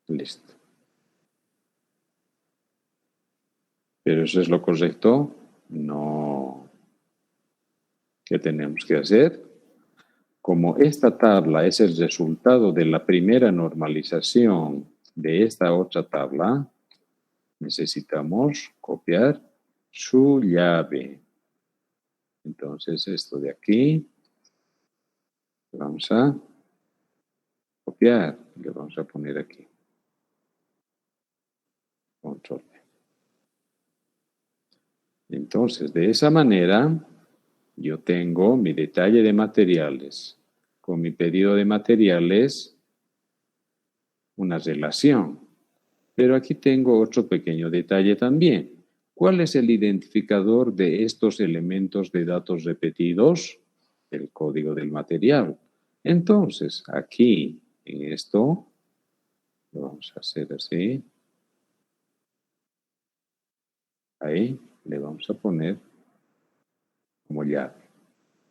Listo. ¿Pero eso es lo correcto? No. ¿Qué tenemos que hacer? Como esta tabla es el resultado de la primera normalización de esta otra tabla, necesitamos copiar su llave. Entonces, esto de aquí, vamos a copiar, le vamos a poner aquí. Control. Entonces, de esa manera, yo tengo mi detalle de materiales con mi pedido de materiales, una relación. Pero aquí tengo otro pequeño detalle también. ¿Cuál es el identificador de estos elementos de datos repetidos? El código del material. Entonces, aquí, en esto, lo vamos a hacer así. Ahí le vamos a poner como llave.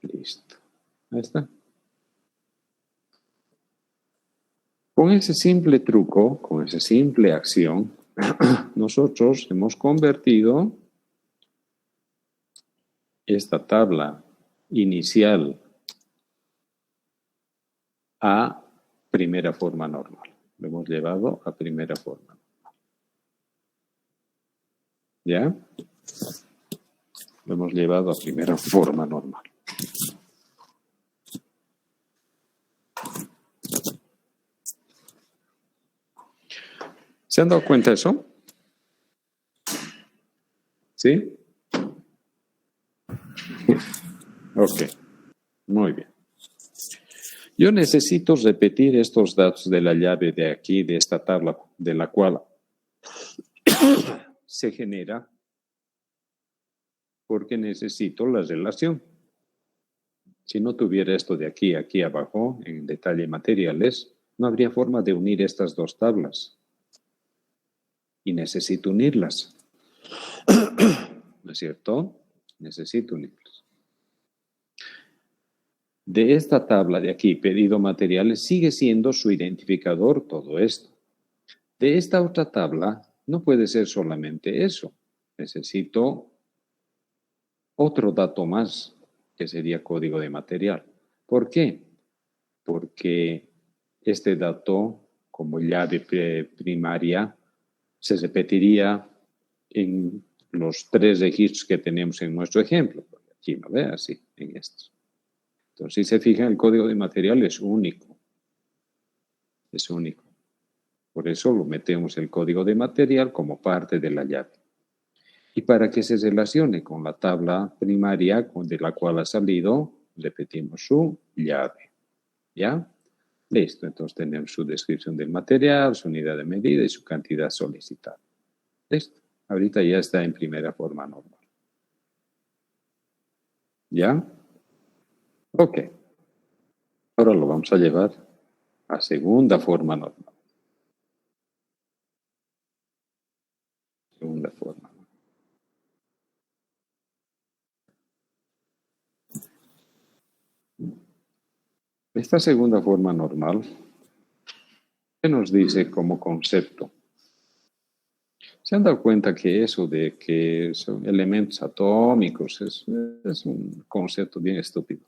Listo. Ahí está. Con ese simple truco, con esa simple acción, nosotros hemos convertido esta tabla inicial a primera forma normal. Lo hemos llevado a primera forma. ¿Ya? Lo hemos llevado a primera forma normal. ¿Se han dado cuenta de eso? ¿Sí? Ok, muy bien. Yo necesito repetir estos datos de la llave de aquí, de esta tabla, de la cual se genera, porque necesito la relación. Si no tuviera esto de aquí abajo, en detalle materiales, no habría forma de unir estas dos tablas. Y necesito unirlas. ¿No es cierto? Necesito unirlas. De esta tabla de aquí, pedido materiales, sigue siendo su identificador todo esto. De esta otra tabla, no puede ser solamente eso. Necesito otro dato más, que sería código de material. ¿Por qué? Porque este dato, como llave primaria, se repetiría en los 3 registros que tenemos en nuestro ejemplo. Aquí no ve así, en estos. Entonces, si se fijan, el código de material es único. Es único. Por eso lo metemos el código de material como parte de la llave. Y para que se relacione con la tabla primaria de la cual ha salido, repetimos su llave. ¿Ya? Listo. Entonces tenemos su descripción del material, su unidad de medida y su cantidad solicitada. Listo. Ahorita ya está en primera forma normal. ¿Ya? Ok. Ahora lo vamos a llevar a segunda forma normal. Segunda forma. Esta segunda forma normal, ¿qué nos dice como concepto? ¿Se han dado cuenta que eso de que son elementos atómicos es un concepto bien estúpido?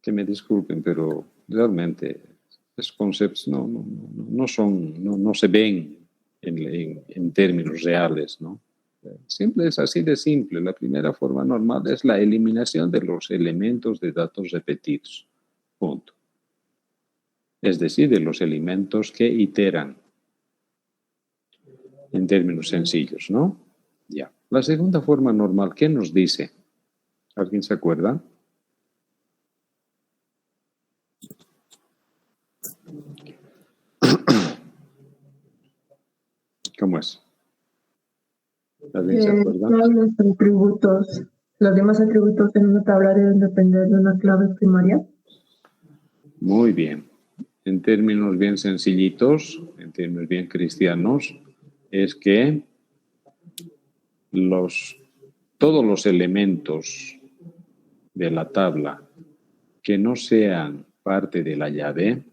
Que me disculpen, pero realmente esos conceptos no se ven en términos reales, ¿no? Simple, es así de simple. La primera forma normal es la eliminación de los elementos de datos repetidos. Punto. Es decir, de los elementos que iteran. En términos sencillos, ¿no? Ya. La segunda forma normal, ¿qué nos dice? ¿Alguien se acuerda? ¿Cómo es? ¿Alguien se acuerda? Todos los atributos, los demás atributos en una tabla deben depender de una clave primaria. Muy bien. En términos bien sencillitos, en términos bien cristianos, es que todos los elementos de la tabla que no sean parte de la llave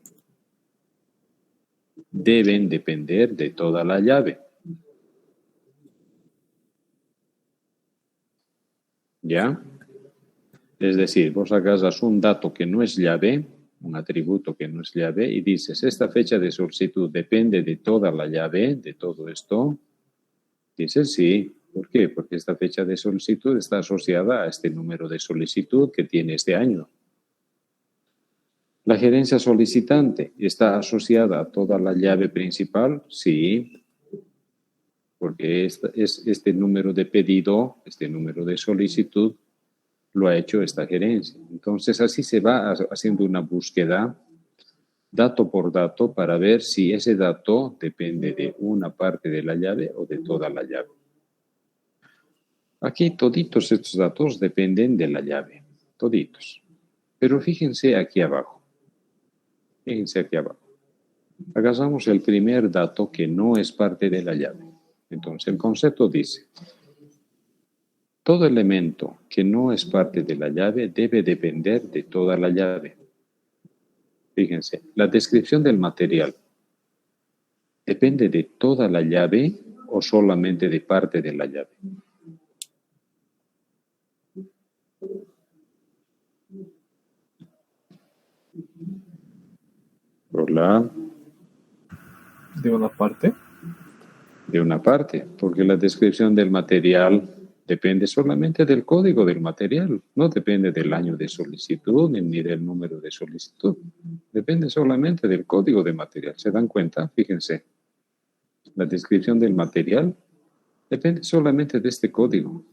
deben depender de toda la llave. ¿Ya? Es decir, vos agarras un dato que no es llave, un atributo que no es llave, y dices, esta fecha de solicitud depende de toda la llave, de todo esto. Dices, sí. ¿Por qué? Porque esta fecha de solicitud está asociada a este número de solicitud que tiene este año. ¿La gerencia solicitante está asociada a toda la llave principal? Sí, porque este número de pedido, este número de solicitud, lo ha hecho esta gerencia. Entonces, así se va haciendo una búsqueda, dato por dato, para ver si ese dato depende de una parte de la llave o de toda la llave. Aquí toditos estos datos dependen de la llave, toditos. Pero fíjense aquí abajo. Fíjense aquí abajo. Hagamos el primer dato que no es parte de la llave. Entonces, el concepto dice, todo elemento que no es parte de la llave debe depender de toda la llave. Fíjense, la descripción del material, ¿depende de toda la llave o solamente de parte de la llave? Hola. ¿De una parte? De una parte, porque la descripción del material Depende solamente del código del material, no depende del año de solicitud ni del número de solicitud. Depende solamente del código de material. ¿Se dan cuenta? Fíjense, la descripción del material depende solamente de este código.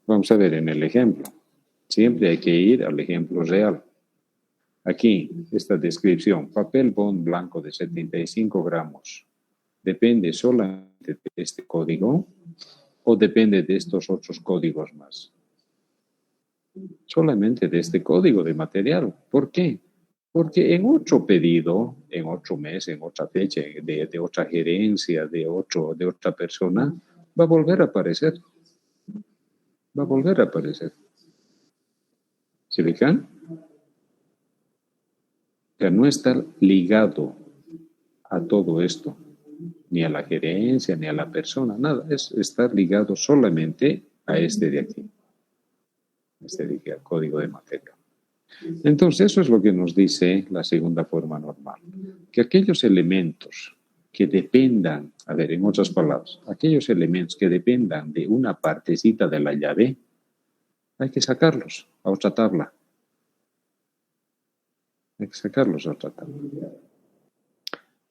Vamos a ver en el ejemplo. Siempre hay que ir al ejemplo real. Aquí, esta descripción, papel bond blanco de 75 gramos. ¿Depende solamente de este código o depende de estos otros códigos más? Solamente de este código de material. ¿Por qué? Porque en otro pedido, en otro mes, en otra fecha, de otra gerencia, de otra persona, va a volver a aparecer. Va a volver a aparecer. ¿Se fijan? O sea, no está ligado a todo esto, ni a la gerencia, ni a la persona, nada. Es estar ligado solamente a este de aquí. Este de aquí, al código de material. Entonces, eso es lo que nos dice la segunda forma normal. Que aquellos elementos que dependan, a ver, en otras palabras, aquellos elementos que dependan de una partecita de la llave, hay que sacarlos a otra tabla. Hay que sacarlos a otra tabla.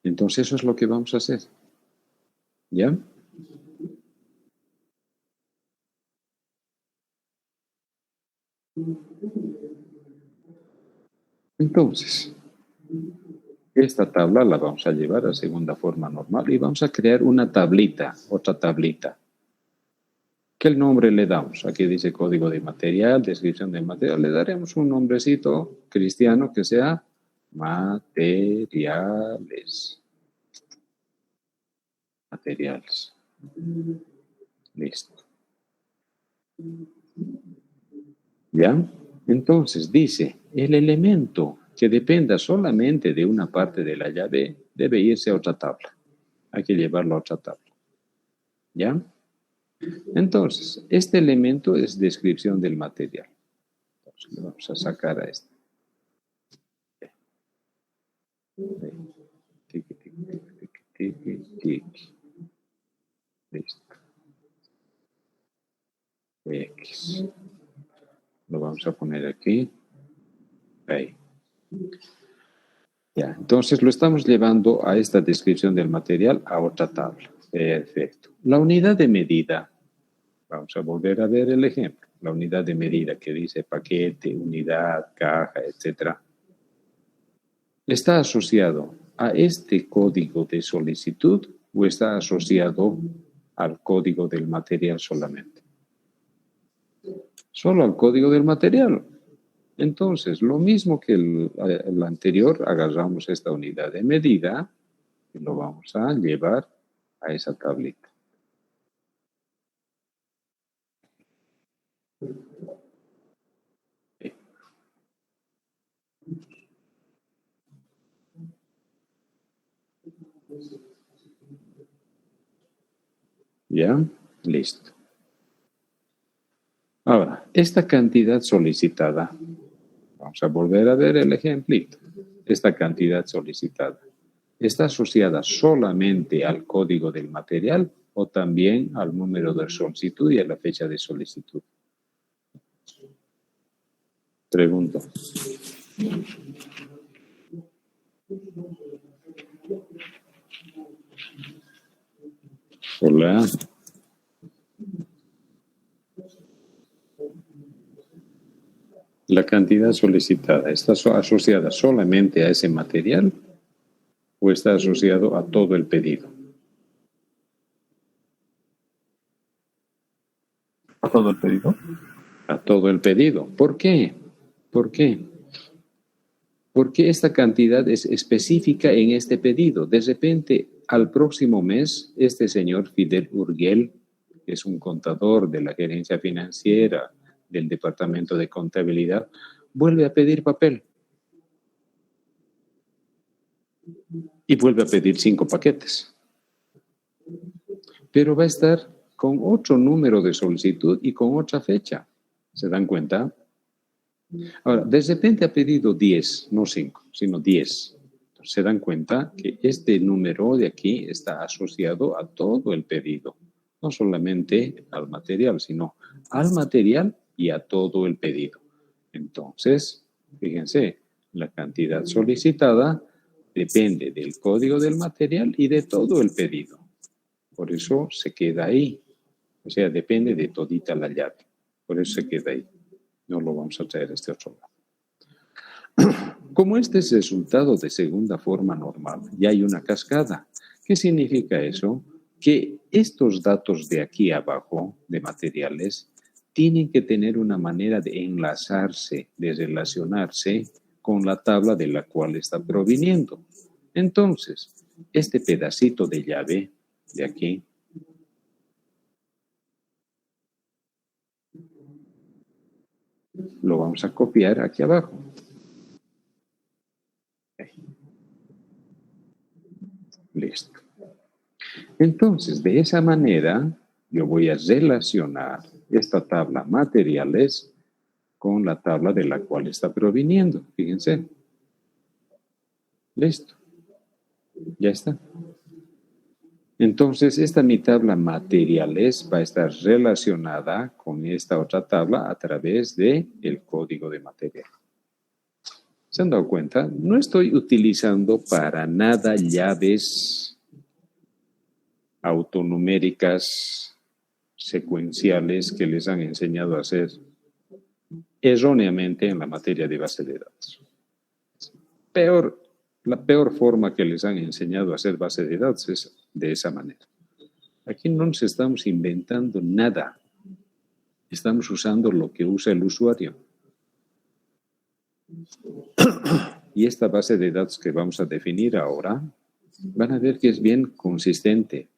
Entonces, eso es lo que vamos a hacer. ¿Ya? Entonces, esta tabla la vamos a llevar a segunda forma normal y vamos a crear una tablita, otra tablita. ¿Qué nombre le damos? Aquí dice código de material, descripción del material. Le daremos un nombrecito cristiano que sea materiales. Materiales. Listo. ¿Ya? Entonces dice, el elemento que dependa solamente de una parte de la llave debe irse a otra tabla. Hay que llevarlo a otra tabla. ¿Ya? Entonces, este elemento es descripción del material. Entonces, le vamos a sacar a este. Listo. X. Lo vamos a poner aquí. Ahí. Ya, entonces lo estamos llevando a esta descripción del material a otra tabla. Perfecto. La unidad de medida. Vamos a volver a ver el ejemplo. La unidad de medida que dice paquete, unidad, caja, etc. ¿Está asociado a este código de solicitud o está asociado al código del material solamente? Solo al código del material. Entonces, lo mismo que el anterior, agarramos esta unidad de medida y lo vamos a llevar a esa tablita. ¿Ya? Listo. Ahora, esta cantidad solicitada, vamos a volver a ver el ejemplito. Esta cantidad solicitada, ¿está asociada solamente al código del material o también al número de solicitud y a la fecha de solicitud? Pregunto. Hola. ¿La cantidad solicitada está asociada solamente a ese material o está asociado a todo el pedido? ¿A todo el pedido? A todo el pedido. ¿Por qué? ¿Por qué? Porque esta cantidad es específica en este pedido. De repente, al próximo mes, este señor Fidel Urgel, que es un contador de la gerencia financiera del departamento de contabilidad, vuelve a pedir papel. Y vuelve a pedir 5 paquetes. Pero va a estar con otro número de solicitud y con otra fecha. ¿Se dan cuenta? Ahora, de repente ha pedido 10, no 5, sino 10. Se dan cuenta que este número de aquí está asociado a todo el pedido. No solamente al material, sino al material y a todo el pedido. Entonces, fíjense, la cantidad solicitada depende del código del material y de todo el pedido. Por eso se queda ahí. O sea, depende de todita la llave. Por eso se queda ahí. No lo vamos a traer a este otro lado. Como este es resultado de segunda forma normal, ya hay una cascada. ¿Qué significa eso? Que estos datos de aquí abajo, de materiales, tienen que tener una manera de enlazarse, de relacionarse con la tabla de la cual está proviniendo. Entonces, este pedacito de llave de aquí, lo vamos a copiar aquí abajo. Listo. Entonces, de esa manera, yo voy a relacionar esta tabla materiales con la tabla de la cual está proviniendo. Fíjense. Listo. Ya está. Entonces, esta mi tabla materiales va a estar relacionada con esta otra tabla a través del código de material. ¿Se han dado cuenta? No estoy utilizando para nada llaves autonuméricas secuenciales que les han enseñado a hacer erróneamente en la materia de base de datos. La peor forma que les han enseñado a hacer base de datos es de esa manera. Aquí no nos estamos inventando nada. Estamos usando lo que usa el usuario. Y esta base de datos que vamos a definir ahora, van a ver que es bien consistente.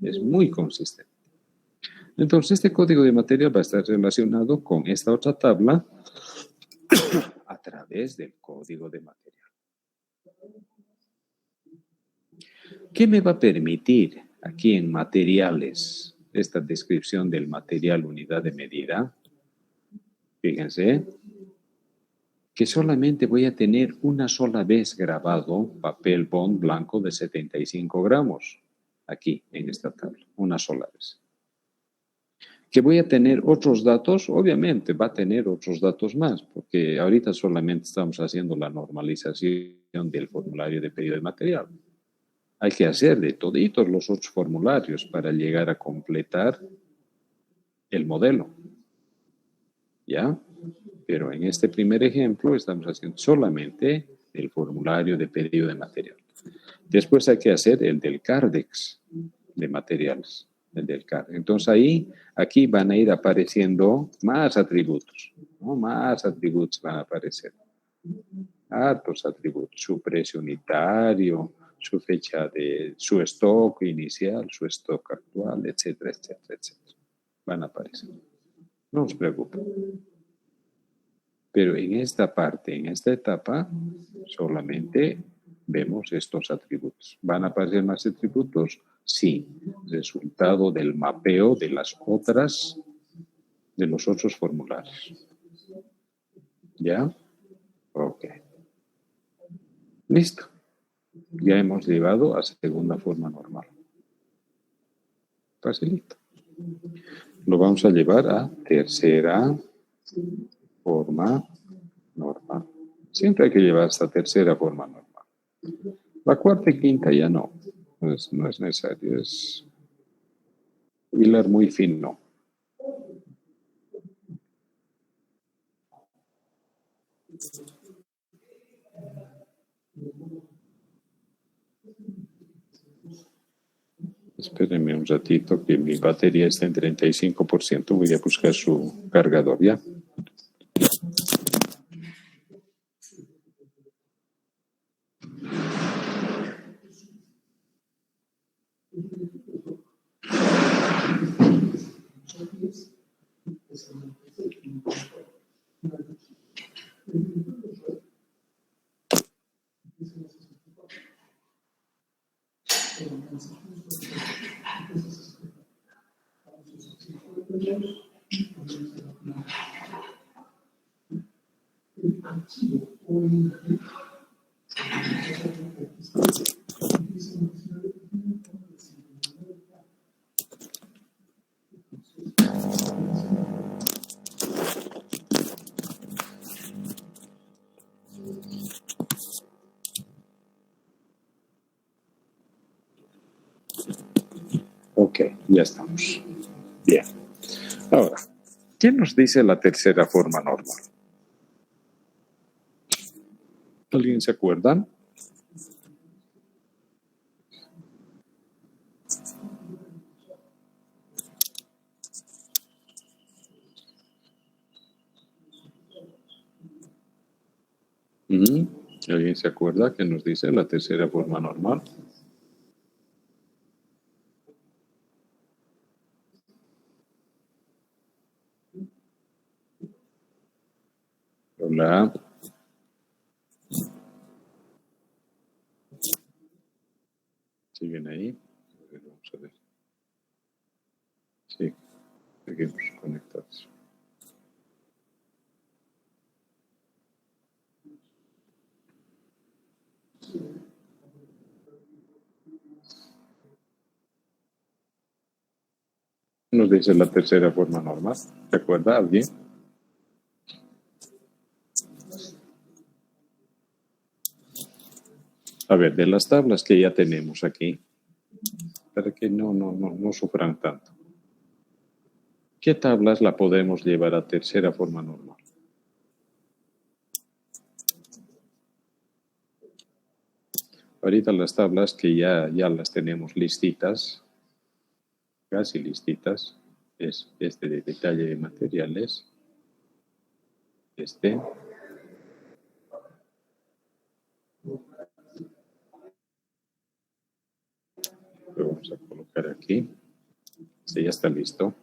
Es muy consistente. Entonces, este código de material va a estar relacionado con esta otra tabla a través del código de material. ¿Qué me va a permitir aquí en materiales esta descripción del material unidad de medida? Fíjense que solamente voy a tener una sola vez grabado papel bond blanco de 75 gramos aquí en esta tabla, una sola vez. ¿Que voy a tener otros datos? Obviamente va a tener otros datos más, porque ahorita solamente estamos haciendo la normalización del formulario de pedido de material. Hay que hacer de toditos los otros formularios para llegar a completar el modelo. ¿Ya? Pero en este primer ejemplo estamos haciendo solamente el formulario de pedido de material. Después hay que hacer el del CARDEX de materiales. El del CARDEX. Entonces aquí van a ir apareciendo más atributos. ¿No? Más atributos van a aparecer. Hartos atributos. Su precio unitario, su fecha de su stock inicial, su stock actual, etcétera, etcétera, etcétera. Van a aparecer. No os preocupen. Pero en esta parte, en esta etapa, solamente vemos estos atributos. ¿Van a aparecer más atributos? Sí. Resultado del mapeo de los otros formularios. ¿Ya? Ok. Listo. Ya hemos llevado a segunda forma normal. Facilito. Lo vamos a llevar a tercera forma normal. Siempre hay que llevar esta tercera forma normal. La cuarta y quinta ya no es necesario. Es hilar muy fino. Espérenme un ratito que mi batería está en 35%. Voy a buscar su cargador ya. Ya estamos. Bien. Ahora, ¿qué nos dice la tercera forma normal? ¿Alguien se acuerda? ¿Alguien se acuerda qué nos dice la tercera forma normal? Hola. ¿Siguen ahí? A ver, vamos a ver. Sí, seguimos conectados. Nos dice la tercera forma normal. ¿Se acuerda alguien? A ver, de las tablas que ya tenemos aquí, para que no sufran tanto. ¿Qué tablas la podemos llevar a tercera forma normal? Ahorita las tablas que ya las tenemos listitas, casi listitas, es este de detalle de materiales, este. Lo vamos a colocar aquí. Sí, ya está listo.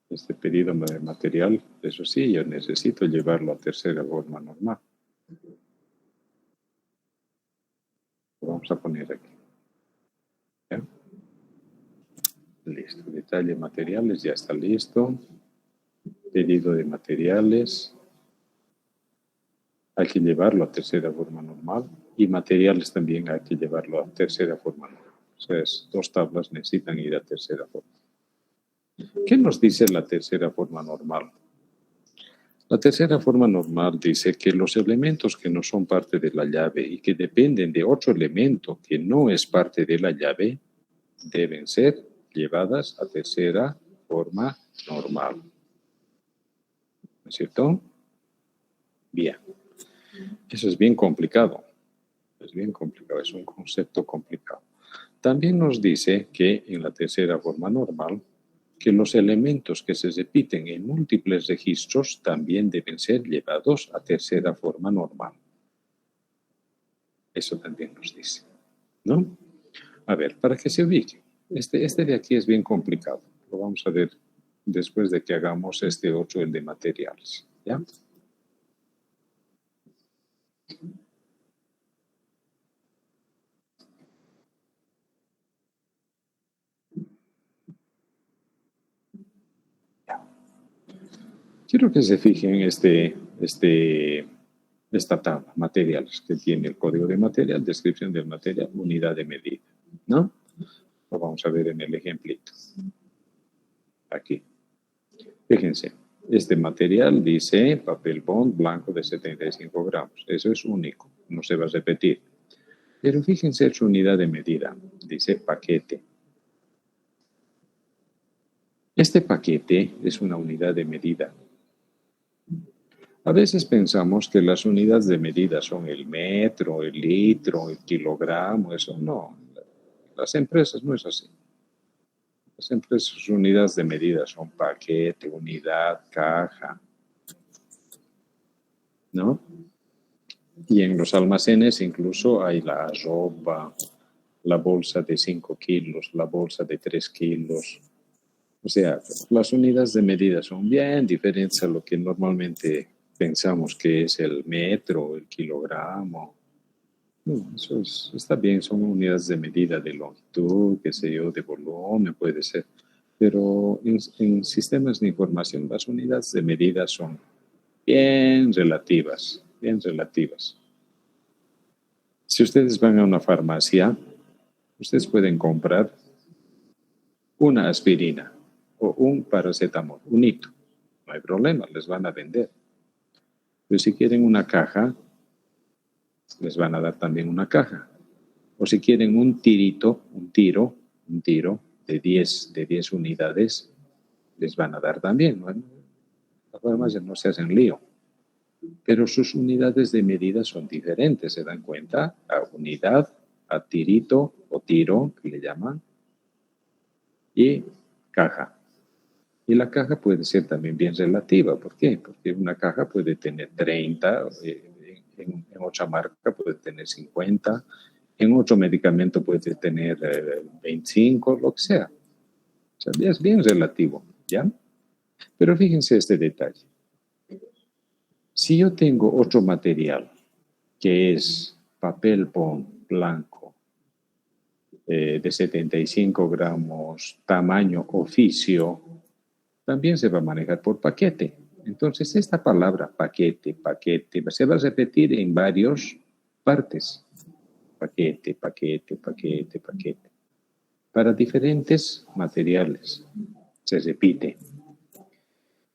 Este pedido de material, eso sí, yo necesito llevarlo a tercera forma normal. Lo vamos a poner aquí. ¿Ya? Listo. Detalle de materiales, ya está listo. Pedido de materiales. Hay que llevarlo a tercera forma normal. Y materiales también hay que llevarlo a tercera forma normal. O sea, dos tablas necesitan ir a tercera forma. ¿Qué nos dice la tercera forma normal? La tercera forma normal dice que los elementos que no son parte de la llave y que dependen de otro elemento que no es parte de la llave deben ser llevadas a tercera forma normal. ¿No es cierto? Bien. Eso es bien complicado. Es bien complicado, es un concepto complicado. También nos dice que en la tercera forma normal, que los elementos que se repiten en múltiples registros también deben ser llevados a tercera forma normal. Eso también nos dice, ¿no? A ver, para que se ubique. Este de aquí es bien complicado. Lo vamos a ver después de que hagamos este otro, el de materiales, ¿ya? Quiero que se fijen esta tabla, materiales, que tiene el código de material, descripción del material, unidad de medida, ¿no? Lo vamos a ver en el ejemplito. Aquí. Fíjense, este material dice papel bond blanco de 75 gramos. Eso es único, no se va a repetir. Pero fíjense su unidad de medida, dice paquete. Este paquete es una unidad de medida. A veces pensamos que las unidades de medida son el metro, el litro, el kilogramo, eso no. Las empresas no es así. Las empresas, sus unidades de medida son paquete, unidad, caja, ¿no? Y en los almacenes incluso hay la ropa, la bolsa de 5 kilos, la bolsa de 3 kilos. O sea, las unidades de medida son bien diferentes a lo que normalmente pensamos que es el metro, el kilogramo. No, eso está bien, son unidades de medida de longitud, qué sé yo, de volumen, puede ser. Pero en sistemas de información las unidades de medida son bien relativas, bien relativas. Si ustedes van a una farmacia, ustedes pueden comprar una aspirina o un paracetamol, un hito. No hay problema, les van a vender. Pero si quieren una caja, les van a dar también una caja. O si quieren un tiro de 10 unidades, les van a dar también. Bueno, además no se hacen lío. Pero sus unidades de medida son diferentes, ¿se dan cuenta? A unidad, a tirito o tiro, que le llaman, y caja. Y la caja puede ser también bien relativa. ¿Por qué? Porque una caja puede tener 30, en otra marca puede tener 50, en otro medicamento puede tener 25, lo que sea. O sea, es bien relativo, ¿ya? Pero fíjense este detalle. Si yo tengo otro material, que es papel bond blanco, de 75 gramos, tamaño oficio, también se va a manejar por paquete. Entonces, esta palabra paquete, se va a repetir en varias partes. Paquete. Para diferentes materiales se repite.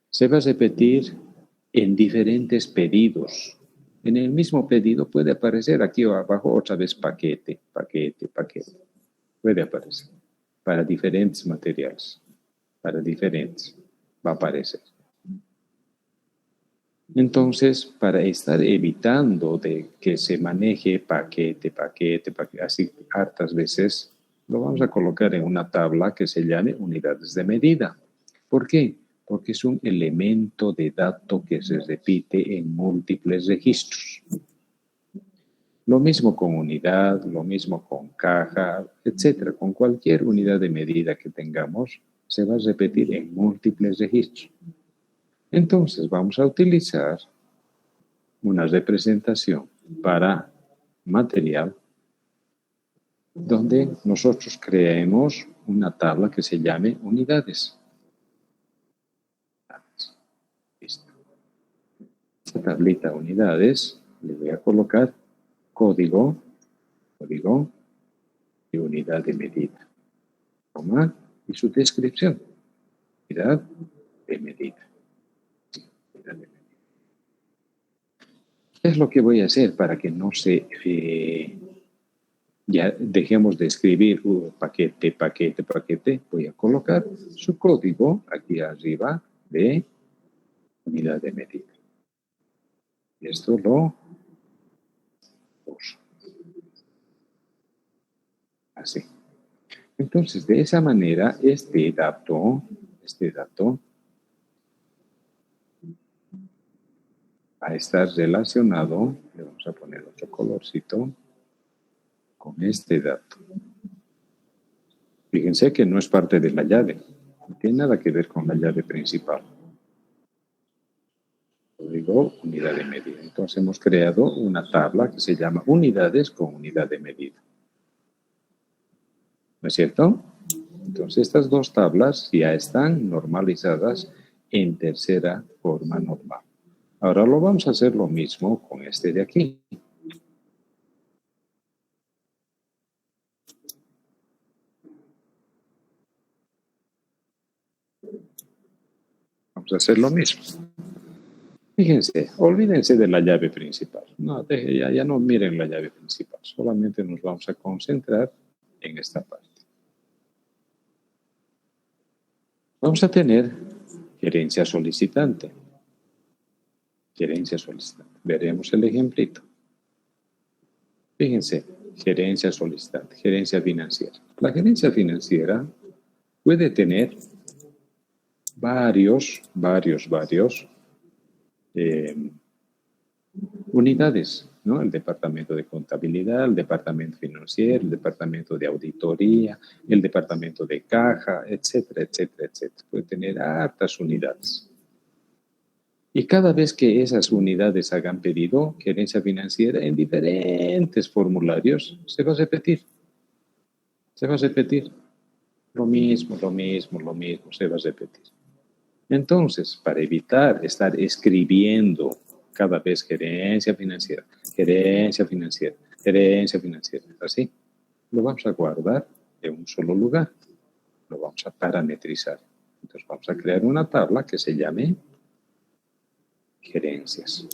Se va a repetir en diferentes pedidos. En el mismo pedido puede aparecer aquí abajo otra vez paquete. Puede aparecer para diferentes materiales. Para diferentes va a aparecer. Entonces, para estar evitando de que se maneje paquete, así hartas veces, lo vamos a colocar en una tabla que se llame unidades de medida. ¿Por qué? Porque es un elemento de dato que se repite en múltiples registros. Lo mismo con unidad, lo mismo con caja, etcétera. Con cualquier unidad de medida que tengamos, se va a repetir en múltiples registros. Entonces vamos a utilizar una representación para material donde nosotros creemos una tabla que se llame unidades. Listo. Esta tablita unidades le voy a colocar código y unidad de medida, coma, y su descripción, unidad de medida. ¿Qué es lo que voy a hacer para que no se ya dejemos de escribir paquete? Voy a colocar su código aquí arriba de unidad de medida. Y esto lo uso. Así. Entonces, de esa manera, este dato va a estar relacionado, le vamos a poner otro colorcito, con este dato. Fíjense que no es parte de la llave, no tiene nada que ver con la llave principal. Código unidad de medida. Entonces hemos creado una tabla que se llama unidades con unidad de medida. ¿No es cierto? Entonces estas dos tablas ya están normalizadas en tercera forma normal. Ahora lo vamos a hacer lo mismo con este de aquí. Vamos a hacer lo mismo. Fíjense, olvídense de la llave principal. No, ya no miren la llave principal. Solamente nos vamos a concentrar en esta parte. Vamos a tener gerencia solicitante. Gerencia solicitante. Veremos el ejemplito. Fíjense, gerencia solicitante, gerencia financiera. La gerencia financiera puede tener varios unidades, ¿no? El departamento de contabilidad, el departamento financiero, el departamento de auditoría, el departamento de caja, etcétera. Puede tener hartas unidades. Y cada vez que esas unidades hagan pedido, gerencia financiera, en diferentes formularios, se va a repetir. Se va a repetir. Lo mismo, se va a repetir. Entonces, para evitar estar escribiendo cada vez gerencia financiera, así, lo vamos a guardar en un solo lugar. Lo vamos a parametrizar. Entonces, vamos a crear una tabla que se llame gerencias.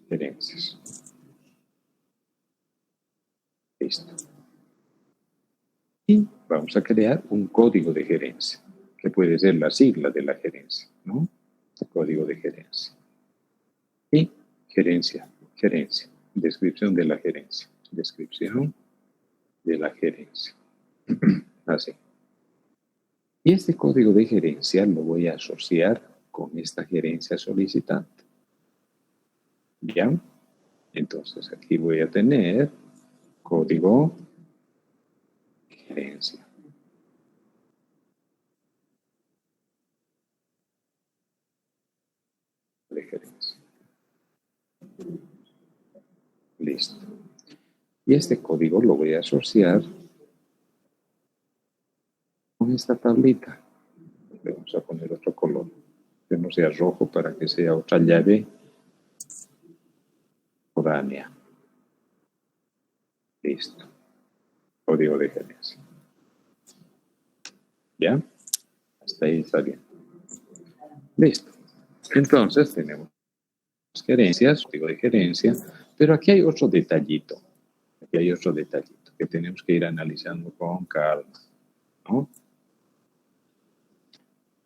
Gerencias. Listo. Y vamos a crear un código de gerencia, que puede ser la sigla de la gerencia, ¿no? El código de gerencia. Y gerencia. Descripción de la gerencia. Descripción de la gerencia. Así. Y este código de gerencia lo voy a asociar con esta gerencia solicitante. ¿Ya? Entonces aquí voy a tener código gerencia. De gerencia. Listo. Y este código lo voy a asociar con esta tablita. Le vamos a poner otro color, que no sea rojo para que sea otra llave foránea. Listo. Código de gerencia. ¿Ya? Hasta ahí está bien. Listo. Entonces tenemos gerencias, código de gerencia, pero aquí hay otro detallito. Aquí hay otro detallito que tenemos que ir analizando con calma, ¿no?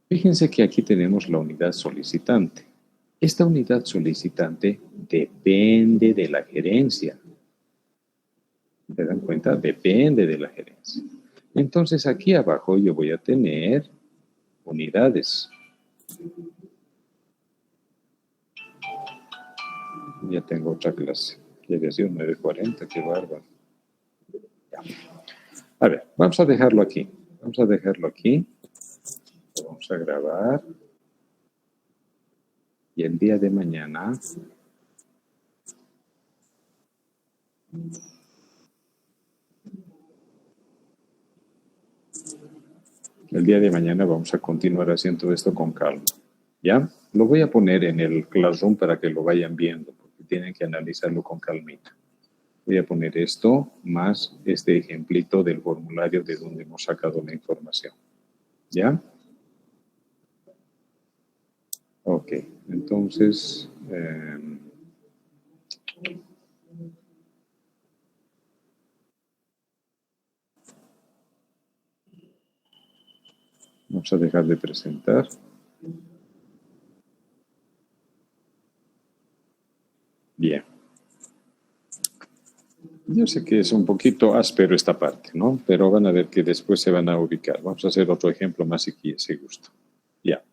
Fíjense que aquí tenemos la unidad solicitante. Esta unidad solicitante depende de la gerencia. ¿Se dan cuenta? Depende de la gerencia. Entonces aquí abajo yo voy a tener unidades. Ya tengo otra clase. Quiere decir 9:40, qué bárbaro. Ya. A ver, vamos a dejarlo aquí. Vamos a dejarlo aquí. Lo vamos a grabar. Y el día de mañana vamos a continuar haciendo esto con calma. ¿Ya? Lo voy a poner en el Classroom para que lo vayan viendo, porque tienen que analizarlo con calmita. Voy a poner esto más este ejemplito del formulario de donde hemos sacado la información. ¿Ya? Ok, entonces... vamos a dejar de presentar. Bien. Yo sé que es un poquito áspero esta parte, ¿no? Pero van a ver que después se van a ubicar. Vamos a hacer otro ejemplo más si gusto. Ya.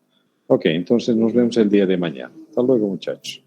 Ok, entonces nos vemos el día de mañana. Hasta luego, muchachos.